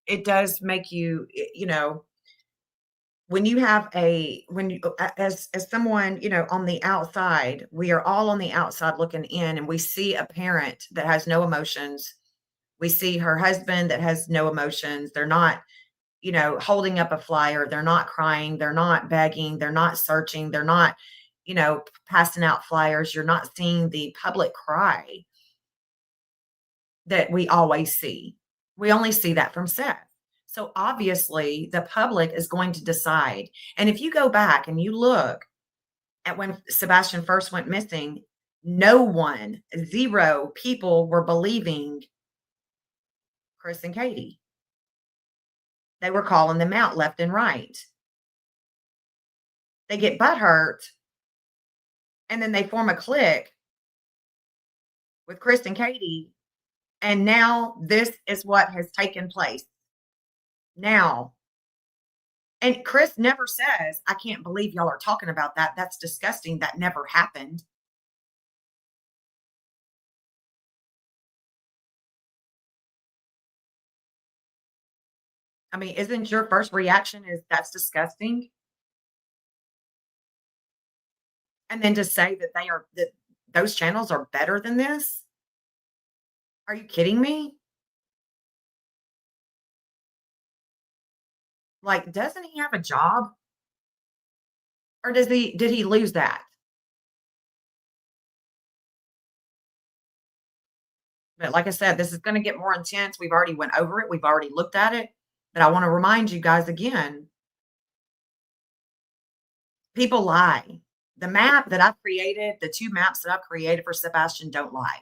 make you, when you have when you as someone, on the outside, we are all on the outside looking in, and we see a parent that has no emotions. We see her husband that has no emotions. They're not, holding up a flyer. They're not crying. They're not begging. They're not searching. They're not, passing out flyers. You're not seeing the public cry that we always see. We only see that from Seth. So obviously, the public is going to decide. And if you go back and you look at when Sebastian first went missing, no one, zero people were believing Chris and Katie. They were calling them out left and right. They get butthurt, and then they form a clique with Chris and Katie. And now this is what has taken place. Now, and Chris never says, I can't believe y'all are talking about that. That's disgusting. That never happened. I mean, isn't your first reaction is that's disgusting? And then to say that those channels are better than this? Are you kidding me? Like, doesn't he have a job? Or did he lose that? But like I said, this is going to get more intense. We've already went over it. We've already looked at it. But I want to remind you guys again, people lie. The map that I've created, the 2 maps that I've created for Sebastian don't lie.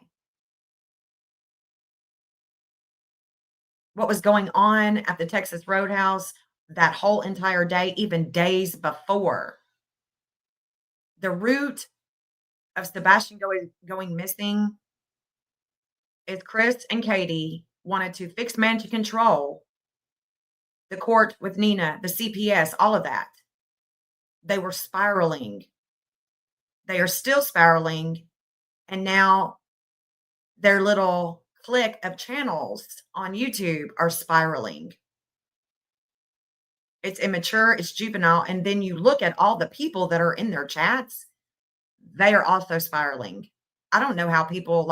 What was going on at the Texas Roadhouse that whole entire day, even days before. The root of Sebastian going missing is Chris and Katie wanted to fix manage and control the court with Nina, the CPS, all of that. They were spiraling. They are still spiraling. And now their little clique of channels on YouTube are spiraling. It's immature, it's juvenile. And then you look at all the people that are in their chats, they are also spiraling. I don't know how people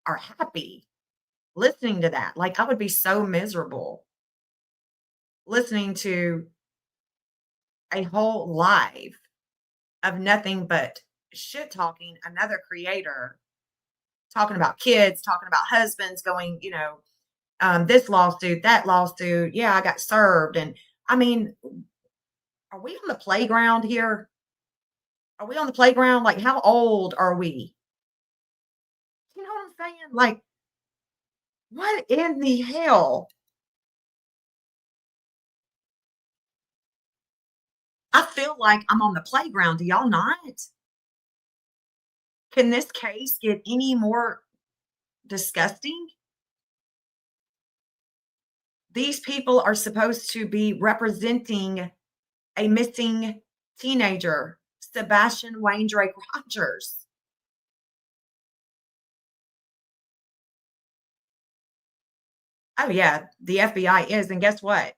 are happy listening to that. Like, I would be so miserable listening to a whole live of nothing but shit talking another creator, talking about kids, talking about husbands, going, this lawsuit, that lawsuit. Yeah, I got served. And I mean, are we on the playground here? Are we on the playground? Like, how old are we? You know what I'm saying? Like, what in the hell? I feel like I'm on the playground. Do y'all not? Can this case get any more disgusting? These people are supposed to be representing a missing teenager, Sebastian Wayne Drake Rogers. Oh, yeah, the FBI is. And guess what?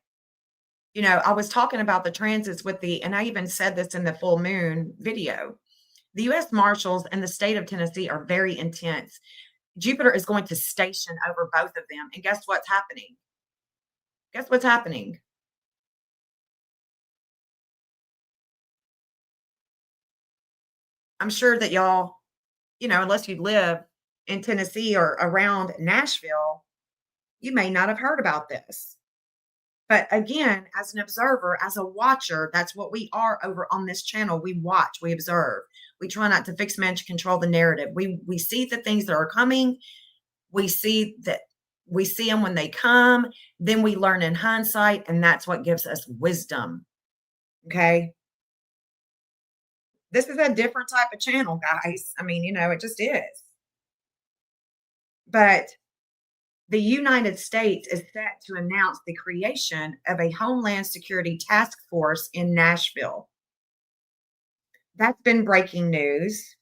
I was talking about the transits and I even said this in the full moon video. The U.S. Marshals and the state of Tennessee are very intense. Jupiter is going to station over both of them. And guess what's happening? Guess what's happening? I'm sure that y'all, unless you live in Tennessee or around Nashville, you may not have heard about this. But again, as an observer, as a watcher, that's what we are over on this channel. We watch, we observe. We try not to fix, manage, control the narrative. We see the things that are coming. We see them when they come. Then we learn in hindsight, and that's what gives us wisdom. Okay? This is a different type of channel, guys. I mean, it just is. But the United States is set to announce the creation of a Homeland Security Task Force in Nashville. That's been breaking news.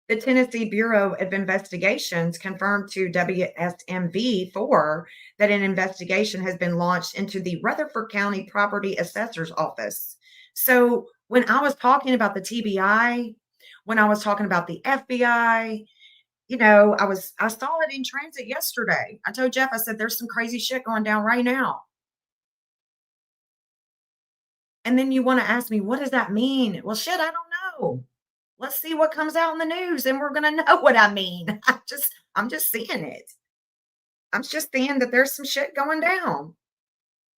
The Tennessee Bureau of Investigations confirmed to WSMV4 that an investigation has been launched into the Rutherford County Property Assessor's Office. So when I was talking about the TBI, when I was talking about the FBI, I saw it in transit yesterday. I told Jeff, I said, there's some crazy shit going down right now. And then you want to ask me, what does that mean? Well, shit, I don't know. Let's see what comes out in the news and we're going to know what I mean. I'm just seeing it. I'm just seeing that there's some shit going down.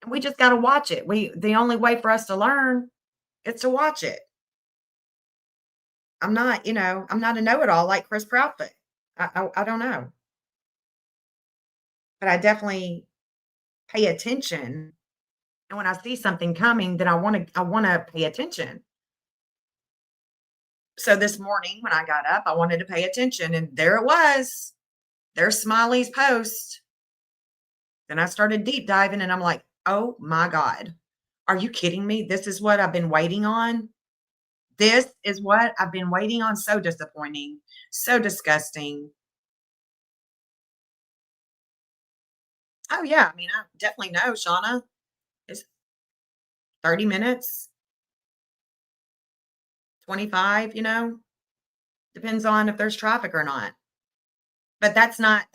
And we just got to watch it. The only way for us to learn is to watch it. I'm not a know-it-all like Chris Proudfoot. I don't know. But I definitely pay attention. And when I see something coming, then I want to pay attention. So this morning when I got up, I wanted to pay attention, and there it was. There's Smiley's post. Then I started deep diving, and I'm like, oh my God, are you kidding me? This is what I've been waiting on. This is what I've been waiting on. So disappointing, so disgusting. Oh yeah, I mean, I definitely know, Shauna. It's 30 minutes, 25, depends on if there's traffic or not. But that's not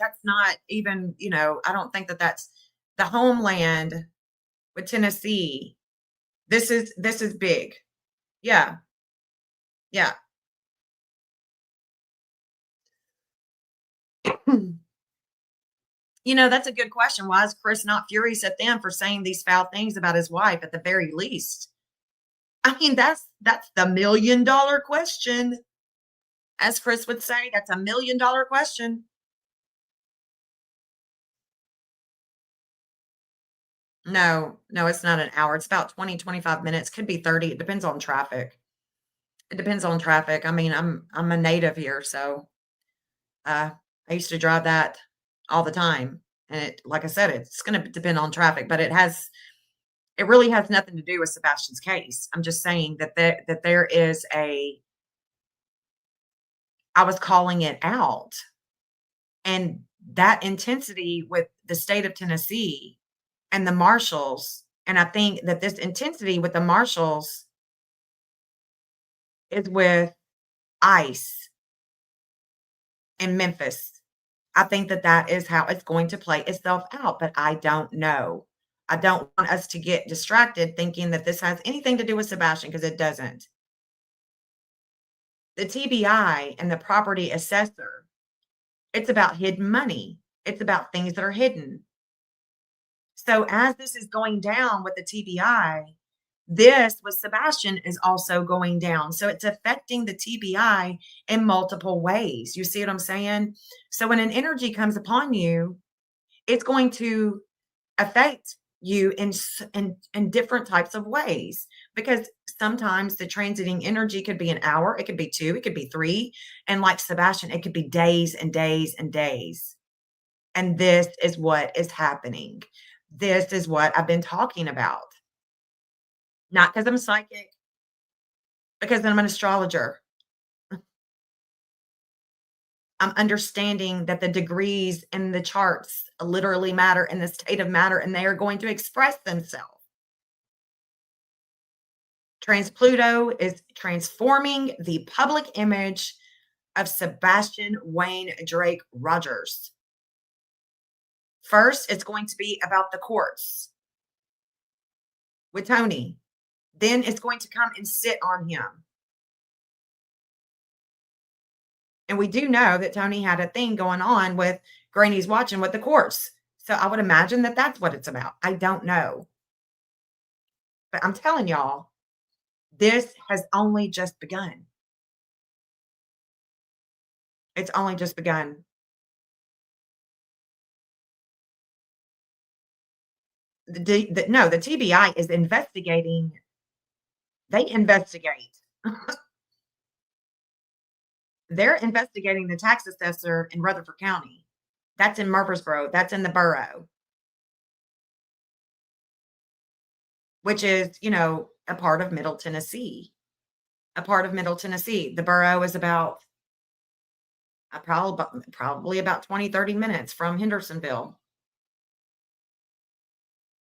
even, I don't think that that's the homeland with Tennessee. This is big. Yeah. Yeah. That's a good question. Why is Chris not furious at them for saying these foul things about his wife at the very least? I mean, that's the $1 million question. As Chris would say, that's $1 million question. No, it's not an hour. It's about 20, 25 minutes. Could be 30. It depends on traffic. I mean, I'm a native here, so I used to drive that all the time. And like I said, it's going to depend on traffic, but it really has nothing to do with Sebastian's case. I'm just saying that there is I was calling it out, and that intensity with the state of Tennessee and the marshals, and I think that this intensity with the marshals is with ICE in Memphis. I think that is how it's going to play itself out, but I don't know. I don't want us to get distracted thinking that this has anything to do with Sebastian, because it doesn't. The TBI and the property assessor, it's about hidden money. It's about things that are hidden. So as this is going down with the TBI, this with Sebastian is also going down. So it's affecting the TBI in multiple ways. You see what I'm saying? So when an energy comes upon you, it's going to affect you in different types of ways, because sometimes the transiting energy could be an hour, it could be 2, it could be 3, and like Sebastian, it could be days and days and days. And this is what is happening. This is what I've been talking about. Not because I'm psychic, because I'm an astrologer. I'm understanding that the degrees and the charts literally matter in the state of matter, and they are going to express themselves. Trans-Pluto is transforming the public image of Sebastian Wayne Drake Rogers. First, it's going to be about the courts with Tony. Then it's going to come and sit on him. And we do know that Tony had a thing going on with Granny's watching with the courts. So I would imagine that that's what it's about. I don't know. But I'm telling y'all, this has only just begun. It's only just begun. The TBI is investigating. They investigate. They're investigating the tax assessor in Rutherford County. That's in Murfreesboro. That's in the borough, which is, a part of Middle Tennessee. A part of Middle Tennessee. The borough is about Probably about 20, 30 minutes from Hendersonville.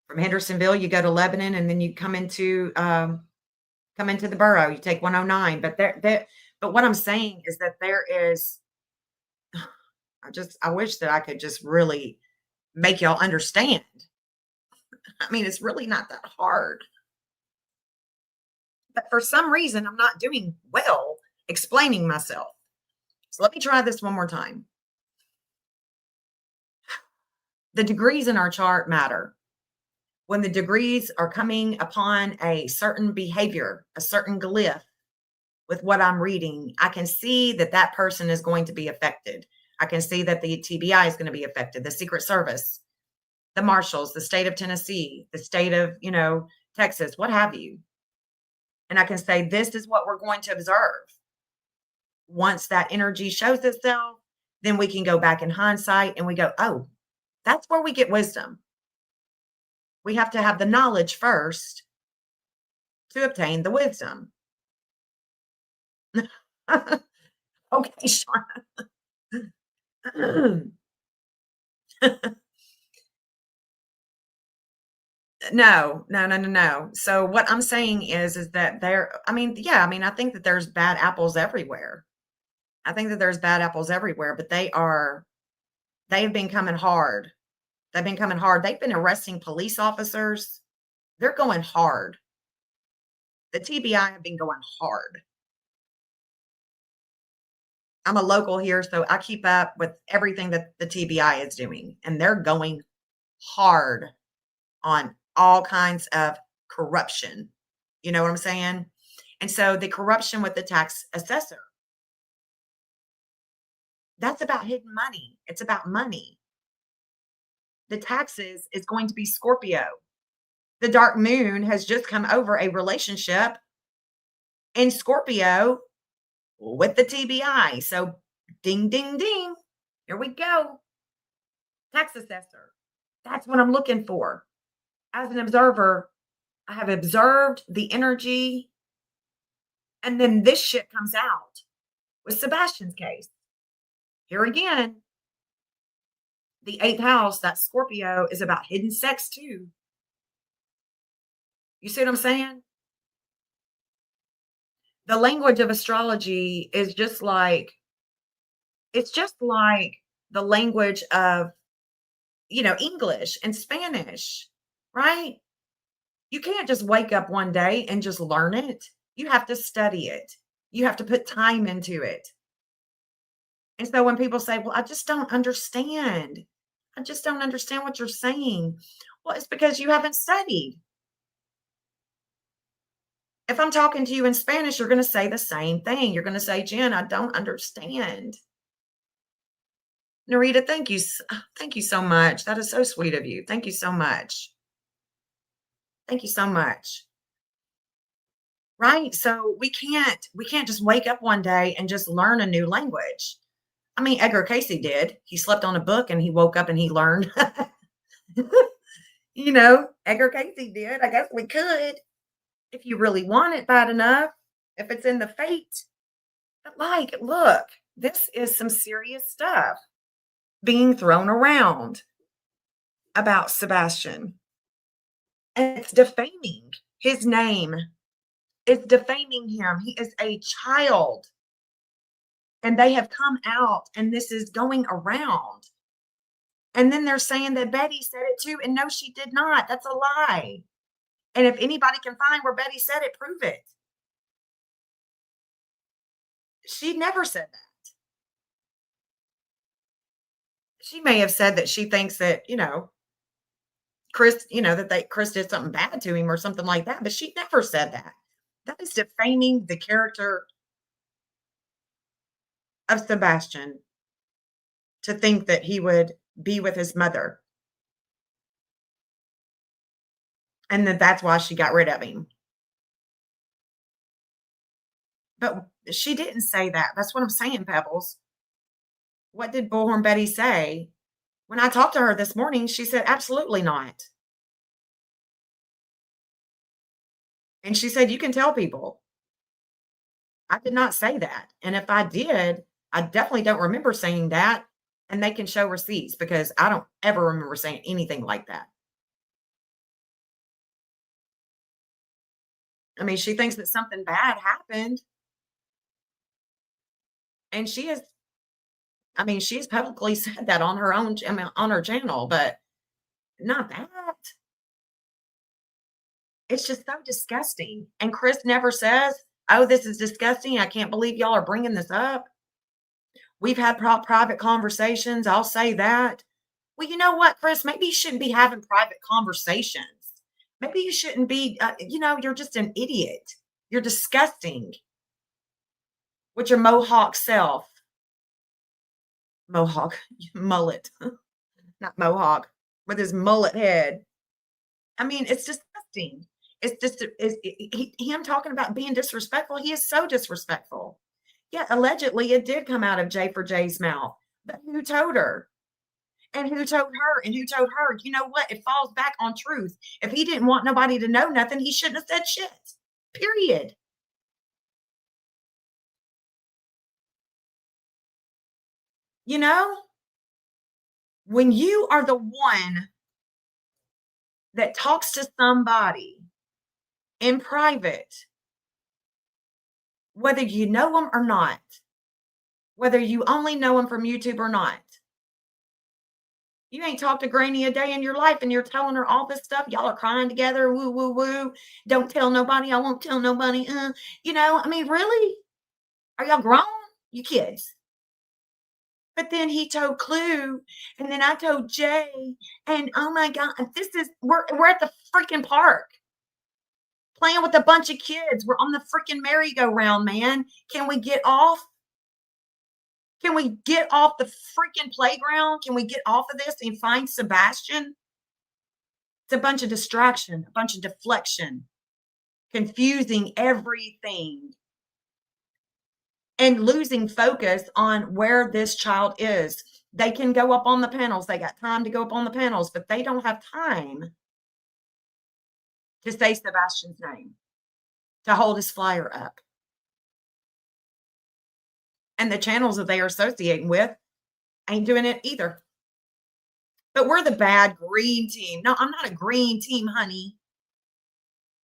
From Hendersonville, you go to Lebanon, and then you come into the borough. You take 109. But what I'm saying is that there is. I wish that I could just really make y'all understand. I mean, it's really not that hard. But for some reason, I'm not doing well explaining myself. So let me try this one more time. The degrees in our chart matter. When the degrees are coming upon a certain behavior, a certain glyph with what I'm reading, I can see that that person is going to be affected. I can see that the TBI is going to be affected, the Secret Service, the Marshals, the state of Tennessee, the state of, Texas, what have you. And I can say, this is what we're going to observe. Once that energy shows itself, then we can go back in hindsight and we go, oh, that's where we get wisdom. We have to have the knowledge first to obtain the wisdom. Okay, Sean. No. So what I'm saying is that I think that there's bad apples everywhere. I think that there's bad apples everywhere, but they've been coming hard. They've been coming hard. They've been arresting police officers. They're going hard. The TBI have been going hard. I'm a local here, so I keep up with everything that the TBI is doing, and they're going hard on all kinds of corruption. You know what I'm saying? And so the corruption with the tax assessor, that's about hidden money. It's about money. The taxes is going to be Scorpio. The dark moon has just come over a relationship in Scorpio with the TBI. So ding, ding, ding. Here we go. Tax assessor. That's what I'm looking for. As an observer, I have observed the energy. And then this shit comes out with Sebastian's case. Here again, the 8th house, that Scorpio, is about hidden sex too. You see what I'm saying? The language of astrology is it's just like the language of, English and Spanish, right? You can't just wake up one day and just learn it. You have to study it. You have to put time into it. And so when people say, well, I just don't understand. I just don't understand what you're saying. Well, it's because you haven't studied. If I'm talking to you in Spanish, you're going to say the same thing. You're going to say, Jen, I don't understand. Narita, thank you. Thank you so much. That is so sweet of you. Thank you so much. Thank you so much. Right? So we can't just wake up one day and just learn a new language. I mean, Edgar Casey did. He slept on a book and he woke up and he learned. Edgar Casey did. I guess we could. If you really want it bad enough, if it's in the fate. But look, this is some serious stuff being thrown around about Sebastian. And it's defaming his name. It's defaming him. He is a child. And they have come out and this is going around. And then they're saying that Betty said it too. And no, she did not. That's a lie. And if anybody can find where Betty said it, prove it. She never said that. She may have said that she thinks that, Chris, Chris did something bad to him or something like that, but she never said that. That is defaming the character of Sebastian to think that he would be with his mother. And that's why she got rid of him. But she didn't say that. That's what I'm saying, Pebbles. What did Bullhorn Betty say? When I talked to her this morning, she said, absolutely not. And she said, you can tell people. I did not say that. And if I did, I definitely don't remember saying that. And they can show receipts because I don't ever remember saying anything like that. I mean, she thinks that something bad happened. And she has publicly said that on her own, I mean, on her channel, but not that. It's just so disgusting. And Chris never says, "Oh, this is disgusting. I can't believe y'all are bringing this up." We've had private conversations. I'll say that. Well, you know what, Chris? Maybe you shouldn't be having private conversations. Maybe you shouldn't be, you're just an idiot. You're disgusting with your mohawk self. Mohawk, mullet, not mohawk, with his mullet head. I mean, it's disgusting. It's just him talking about being disrespectful. He is so disrespectful. Yeah, allegedly it did come out of J for J's mouth. But who told her? And who told her? And who told her? You know what? It falls back on truth. If he didn't want nobody to know nothing, he shouldn't have said shit. Period. You know, when you are the one that talks to somebody in private, whether you know them or not, whether you only know them from YouTube or not, you ain't talked to Granny a day in your life and you're telling her all this stuff. Y'all are crying together. Woo, woo, woo. Don't tell nobody. I won't tell nobody. I mean, really? Are y'all grown? You kids. But then he told Clue, and then I told Jay, and oh my God, we're at the freaking park playing with a bunch of kids. We're on the freaking merry-go-round, man. Can we get off? Can we get off the freaking playground? Can we get off of this and find Sebastian? It's a bunch of distraction, a bunch of deflection, confusing everything, and losing focus on where this child is. They can go up on the panels. They got time to go up on the panels, but they don't have time to say Sebastian's name, to hold his flyer up. And the channels that they are associating with ain't doing it either. But we're the bad green team. No, I'm not a green team, honey.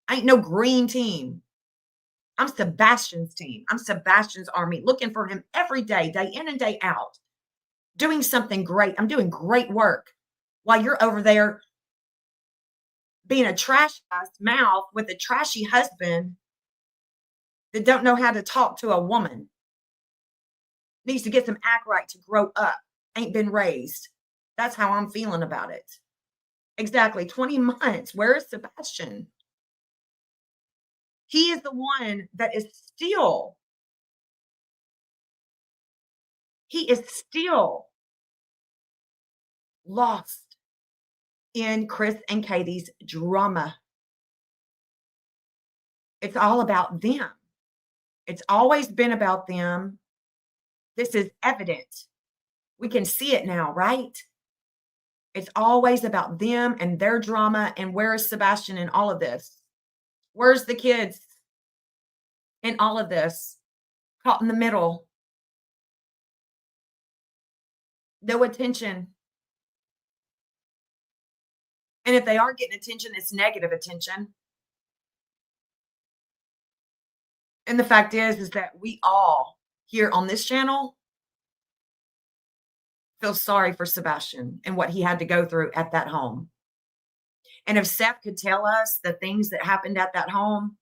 I ain't no green team. I'm Sebastian's team. I'm Sebastian's army, looking for him every day in and day out, doing something great. I'm doing great work while you're over there being a trash ass mouth with a trashy husband that don't know how to talk to a woman. Needs to get some act right to grow up. Ain't been raised. That's how I'm feeling about it. Exactly. 20 months. Where is Sebastian? He is the one that is still, he is still lost in Chris and Katie's drama. It's all about them. It's always been about them. This is evident. We can see it now, right? It's always about them and their drama. And where is Sebastian in all of this? Where's the kids in all of this? Caught in the middle. No attention. And if they are getting attention, it's negative attention. And the fact is that we all here on this channel feel sorry for Sebastian and what he had to go through at that home. And if Seth could tell us the things that happened at that home,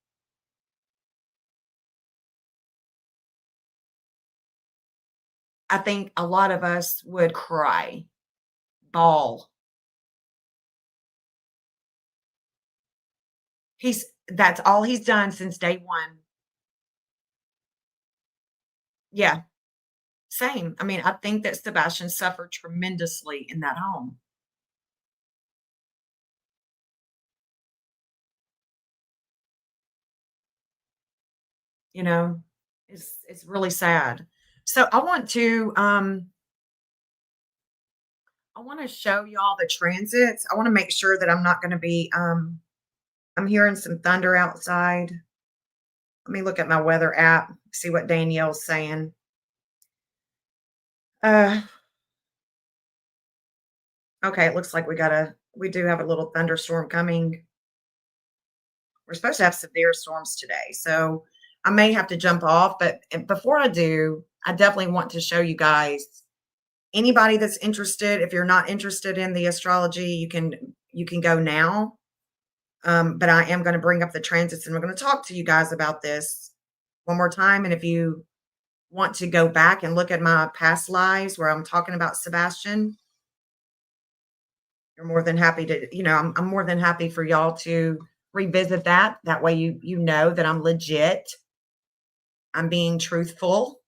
I think a lot of us would cry, bawl. That's all he's done since day one. Yeah, same. I mean, I think that Sebastian suffered tremendously in that home. You know, it's really sad. So I want to show y'all the transits. I want to make sure that I'm not going to be I'm hearing some thunder outside. Let me look at my weather app, see what Danielle's saying. Uh, okay, it looks like we do have a little thunderstorm coming. We're supposed to have severe storms today, so I may have to jump off, but before I do, I definitely want to show you guys anybody that's interested. If you're not interested in the astrology, you can go now. But I am going to bring up the transits and we're going to talk to you guys about this one more time. And if you want to go back and look at my past lives where I'm talking about Sebastian, you're more than happy to, I'm more than happy for y'all to revisit that. That way you know that I'm legit. I'm being truthful.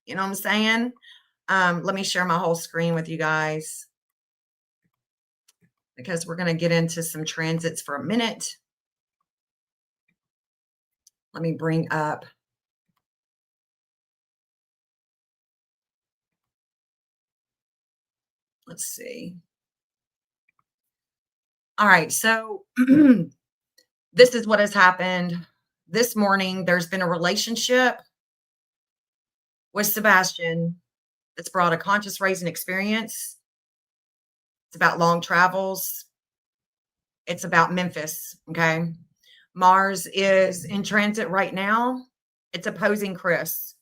You know what I'm saying? Let me share my whole screen with you guys because we're going to get into some transits for a minute. Let me bring up. Let's see. All right. So this is what has happened this morning. There's been a relationship with Sebastian that's brought a conscious raising experience. It's about long travels. It's about Memphis. Okay. Mars is in transit right now. It's opposing Chris.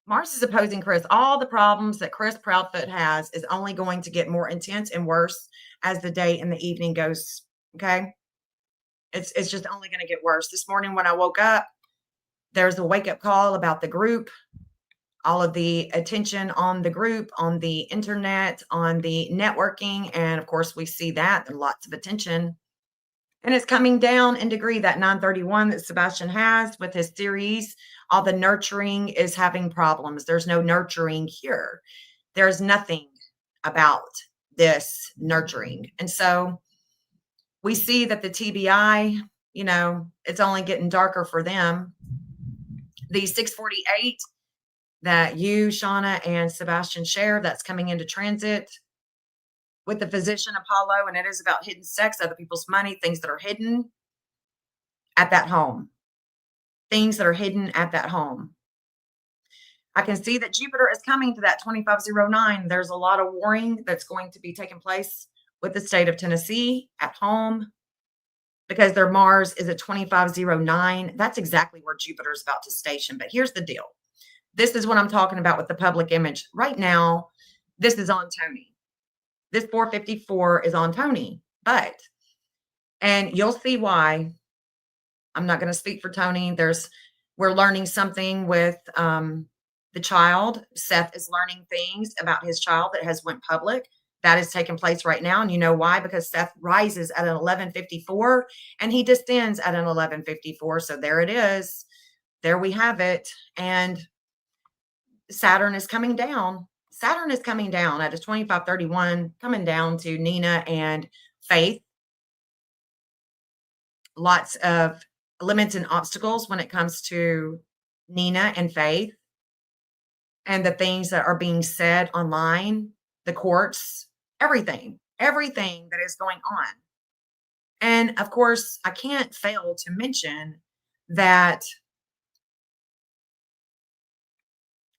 Mars is opposing Chris. All the problems that Chris Proudfoot has is only going to get more intense and worse as the day and the evening goes. Okay. It's just only going to get worse. This morning when I woke up, there's a wake up call about the group, all of the attention on the group, on the internet, on the networking. And of course, we see that and lots of attention. And it's coming down in degree, that 931 that Sebastian has with his series. All the nurturing is having problems. There's no nurturing here. There's nothing about this nurturing. And so we see that the TBI, it's only getting darker for them. The 648 that you, Shauna, and Sebastian share, that's coming into transit with the physician Apollo, and it is about hidden sex, other people's money, things that are hidden at that home. Things that are hidden at that home. I can see that Jupiter is coming to that 2509. There's a lot of warring that's going to be taking place with the state of Tennessee at home because their Mars is at 2509. That's exactly where Jupiter is about to station. But here's the deal. This is what I'm talking about with the public image. Right now, this is on Tony. This 454 is on Tony. And you'll see why. I'm not going to speak for Tony. We're learning something with the child. Seth is learning things about his child that has went public. That is taking place right now. And you know why? Because Seth rises at an 1154 and he descends at an 1154. So there it is. There we have it. And Saturn is coming down. Saturn is coming down at a 2531, coming down to Nina and Faith. Lots of limits and obstacles when it comes to Nina and Faith and the things that are being said online, the courts, everything that is going on. And of course, I can't fail to mention that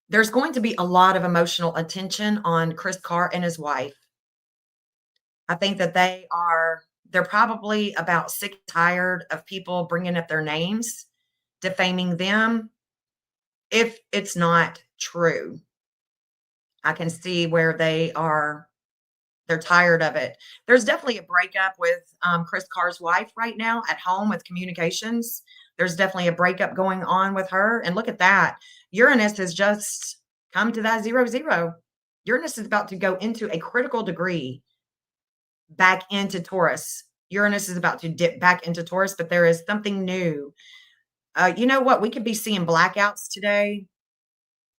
there's going to be a lot of emotional attention on Chris Carr and his wife. I think that they're probably about sick and tired of people bringing up their names, defaming them, if it's not true. I can see where they're tired of it. There's definitely a breakup with Chris Carr's wife right now at home with communications. There's definitely a breakup going on with her. And look at that. Uranus has just come to that 0-0. Uranus is about to go into a critical degree back into Taurus. Uranus is about to dip back into Taurus, but there is something new. You know what? We could be seeing blackouts today.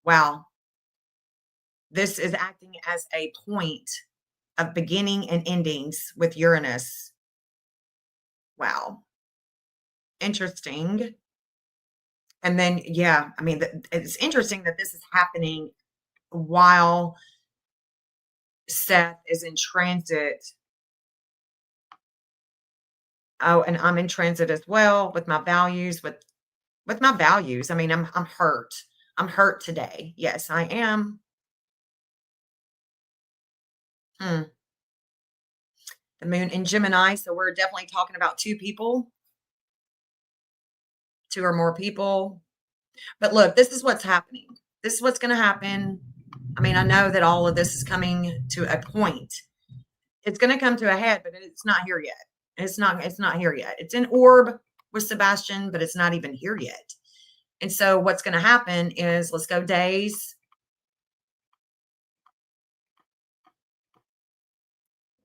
Wow. This is acting as a point of beginning and endings with Uranus. Wow. Interesting. And then, yeah, I mean, it's interesting that this is happening while Seth is in transit. Oh, and I'm in transit as well with my values, with my values. I mean, I'm hurt. I'm hurt today. Yes, I am. Hmm. The moon in Gemini, so we're definitely talking about two people, two or more people. But look, this is what's happening. This is what's going to happen. I mean, I know that all of this is coming to a point. It's going to come to a head, but it's not here yet. It's not here yet. It's in orb with Sebastian, but it's not even here yet. And so what's going to happen is, let's go days.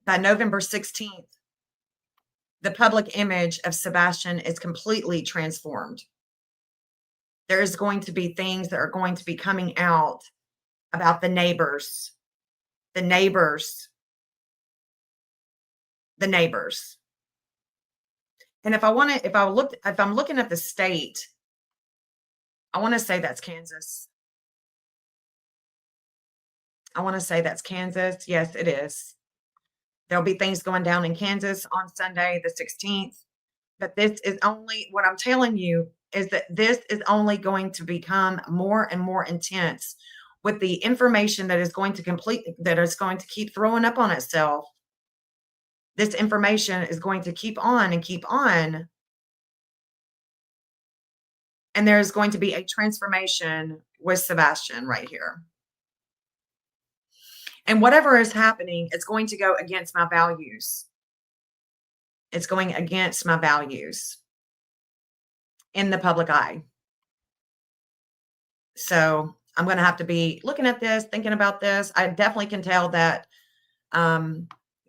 By November 16th, the public image of Sebastian is completely transformed. There is going to be things that are going to be coming out about the neighbors, the neighbors, the neighbors. And if I'm looking at the state, I want to say that's Kansas. I want to say that's Kansas. Yes, it is. There'll be things going down in Kansas on Sunday, the 16th. But this is only, what I'm telling you is that this is only going to become more and more intense with the information that is going to keep throwing up on itself. This information is going to keep on and keep on. And there's going to be a transformation with Sebastian right here. And whatever is happening, it's going to go against my values. It's going against my values in the public eye. So I'm going to have to be looking at this, thinking about this. I definitely can tell that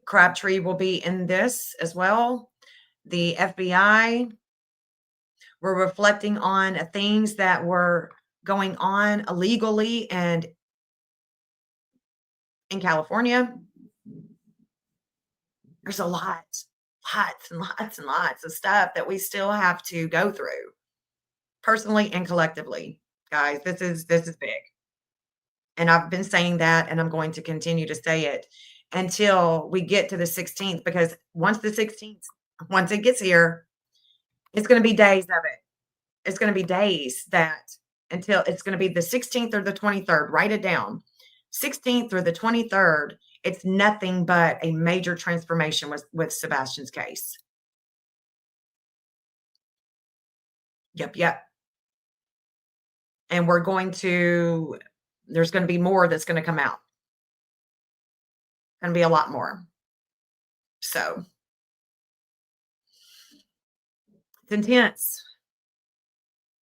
Crabtree will be in this as well. The FBI were reflecting on things that were going on illegally and in California. There's a lots and lots of stuff that we still have to go through, personally and collectively. Guys, this is big. And I've been saying that, and I'm going to continue to say it until we get to the 16th, because once it gets here, it's going to be days of it. It's going to be days that until it's going to be the 16th or the 23rd. Write it down. 16th or the 23rd. It's nothing but a major transformation with Sebastian's case. Yep. And there's going to be more that's going to come out. Going to be a lot more. So it's intense.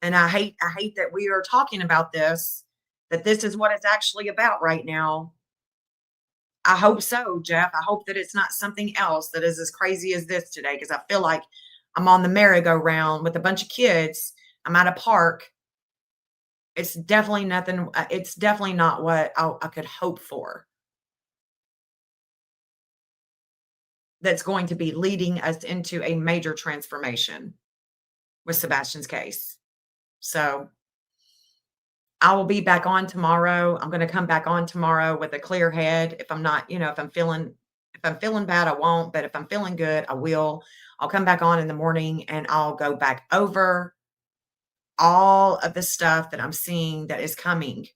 And I hate that we are talking about this, that this is what it's actually about right now. I hope so, Jeff. I hope that it's not something else that is as crazy as this today, because I feel like I'm on the merry-go-round with a bunch of kids. I'm at a park. It's definitely nothing. It's definitely not what I could hope for. That's going to be leading us into a major transformation with Sebastian's case. So I will be back on tomorrow. I'm going to come back on tomorrow with a clear head. If I'm not, if I'm feeling bad, I won't. But if I'm feeling good, I will. I'll come back on in the morning and I'll go back over all of the stuff that I'm seeing that is coming.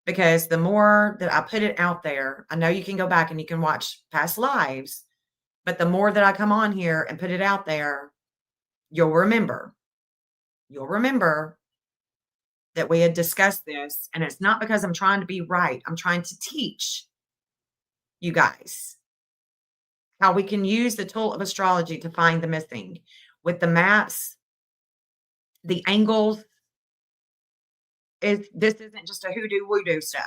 Because the more that I put it out there, I know you can go back and you can watch past lives, but the more that I come on here and put it out there, you'll remember. You'll remember that we had discussed this, and it's not because I'm trying to be right. I'm trying to teach you guys how we can use the tool of astrology to find the missing. With the maps, the angles, this isn't just a hoodoo woodoo stuff.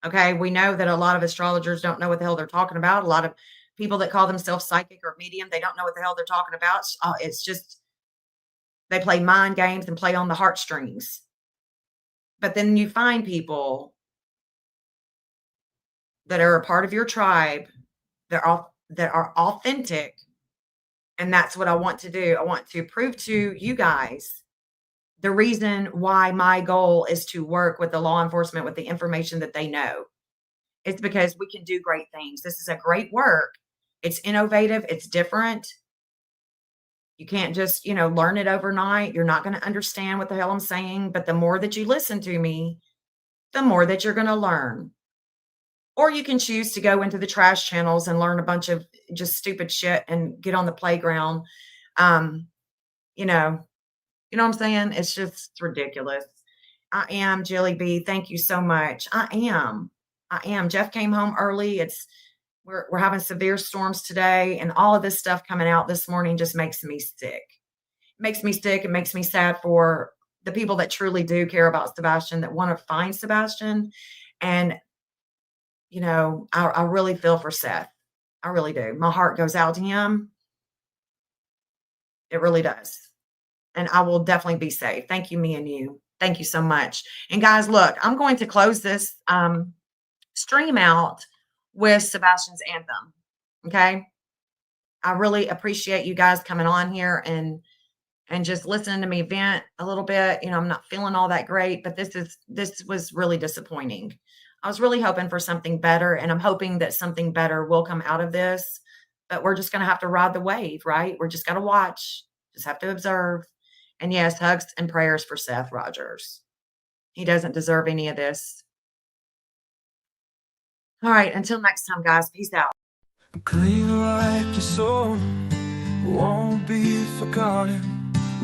Okay, we know that a lot of astrologers don't know what the hell they're talking about. A lot of people that call themselves psychic or medium, they don't know what the hell they're talking about. It's just they play mind games and play on the heartstrings. But then you find people that are a part of your tribe that are authentic, and that's what I want to do. I want to prove to you guys the reason why my goal is to work with the law enforcement with the information that they know. It's because we can do great things. This is a great work. It's innovative. It's different. You can't just, learn it overnight. You're not going to understand what the hell I'm saying. But the more that you listen to me, the more that you're going to learn. Or you can choose to go into the trash channels and learn a bunch of just stupid shit and get on the playground. Um, you know, you know what I'm saying? It's ridiculous. I am Jilly B. Thank you so much. I am. I am. Jeff came home early. We're having severe storms today, and all of this stuff coming out this morning just makes me sick. It makes me sick. It makes me sad for the people that truly do care about Sebastian, that want to find Sebastian. And, I really feel for Seth. I really do. My heart goes out to him. It really does. And I will definitely be safe. Thank you, me and you. Thank you so much. And guys, look, I'm going to close this stream out with Sebastian's anthem. Okay. I really appreciate you guys coming on here and just listening to me vent a little bit. I'm not feeling all that great, but this was really disappointing. I was really hoping for something better, and I'm hoping that something better will come out of this, but we're just going to have to ride the wave, right? We're just got to watch, just have to observe. And yes, hugs and prayers for Seth Rogers. He doesn't deserve any of this. All right, until next time, guys, peace out. Clean like your soul won't be forgotten.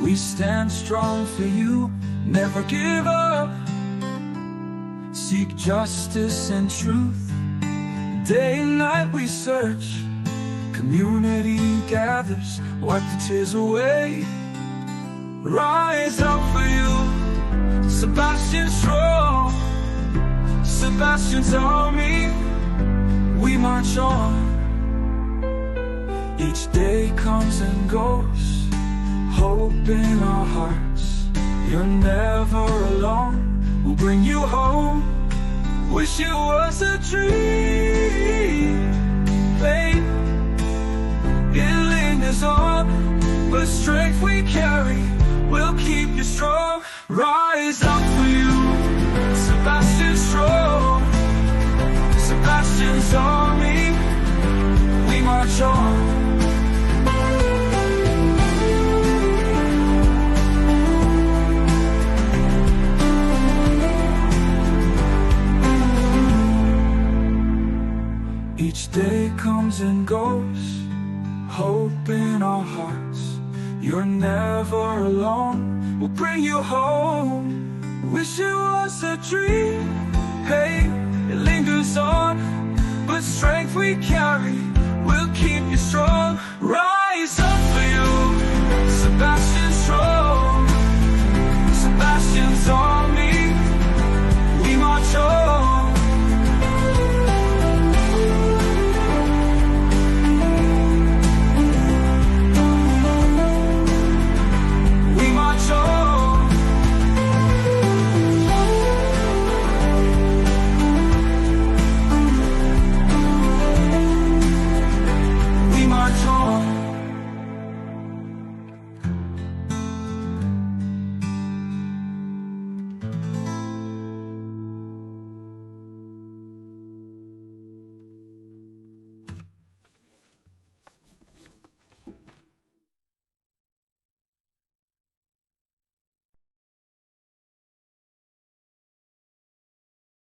We stand strong for you, never give up. Seek justice and truth. Day and night we search. Community gathers, wipe the tears away. Rise up for you, Sebastian strong. Sebastian's army, we march on. Each day comes and goes, hope in our hearts. You're never alone, we'll bring you home. Wish it was a dream, babe. It lingers on, but strength we carry will keep you strong. Rise up for you, Sebastian strong. Sebastian's army, we march on. Each day comes and goes, hope in our hearts. You're never alone, we'll bring you home. Wish it was a dream, hey.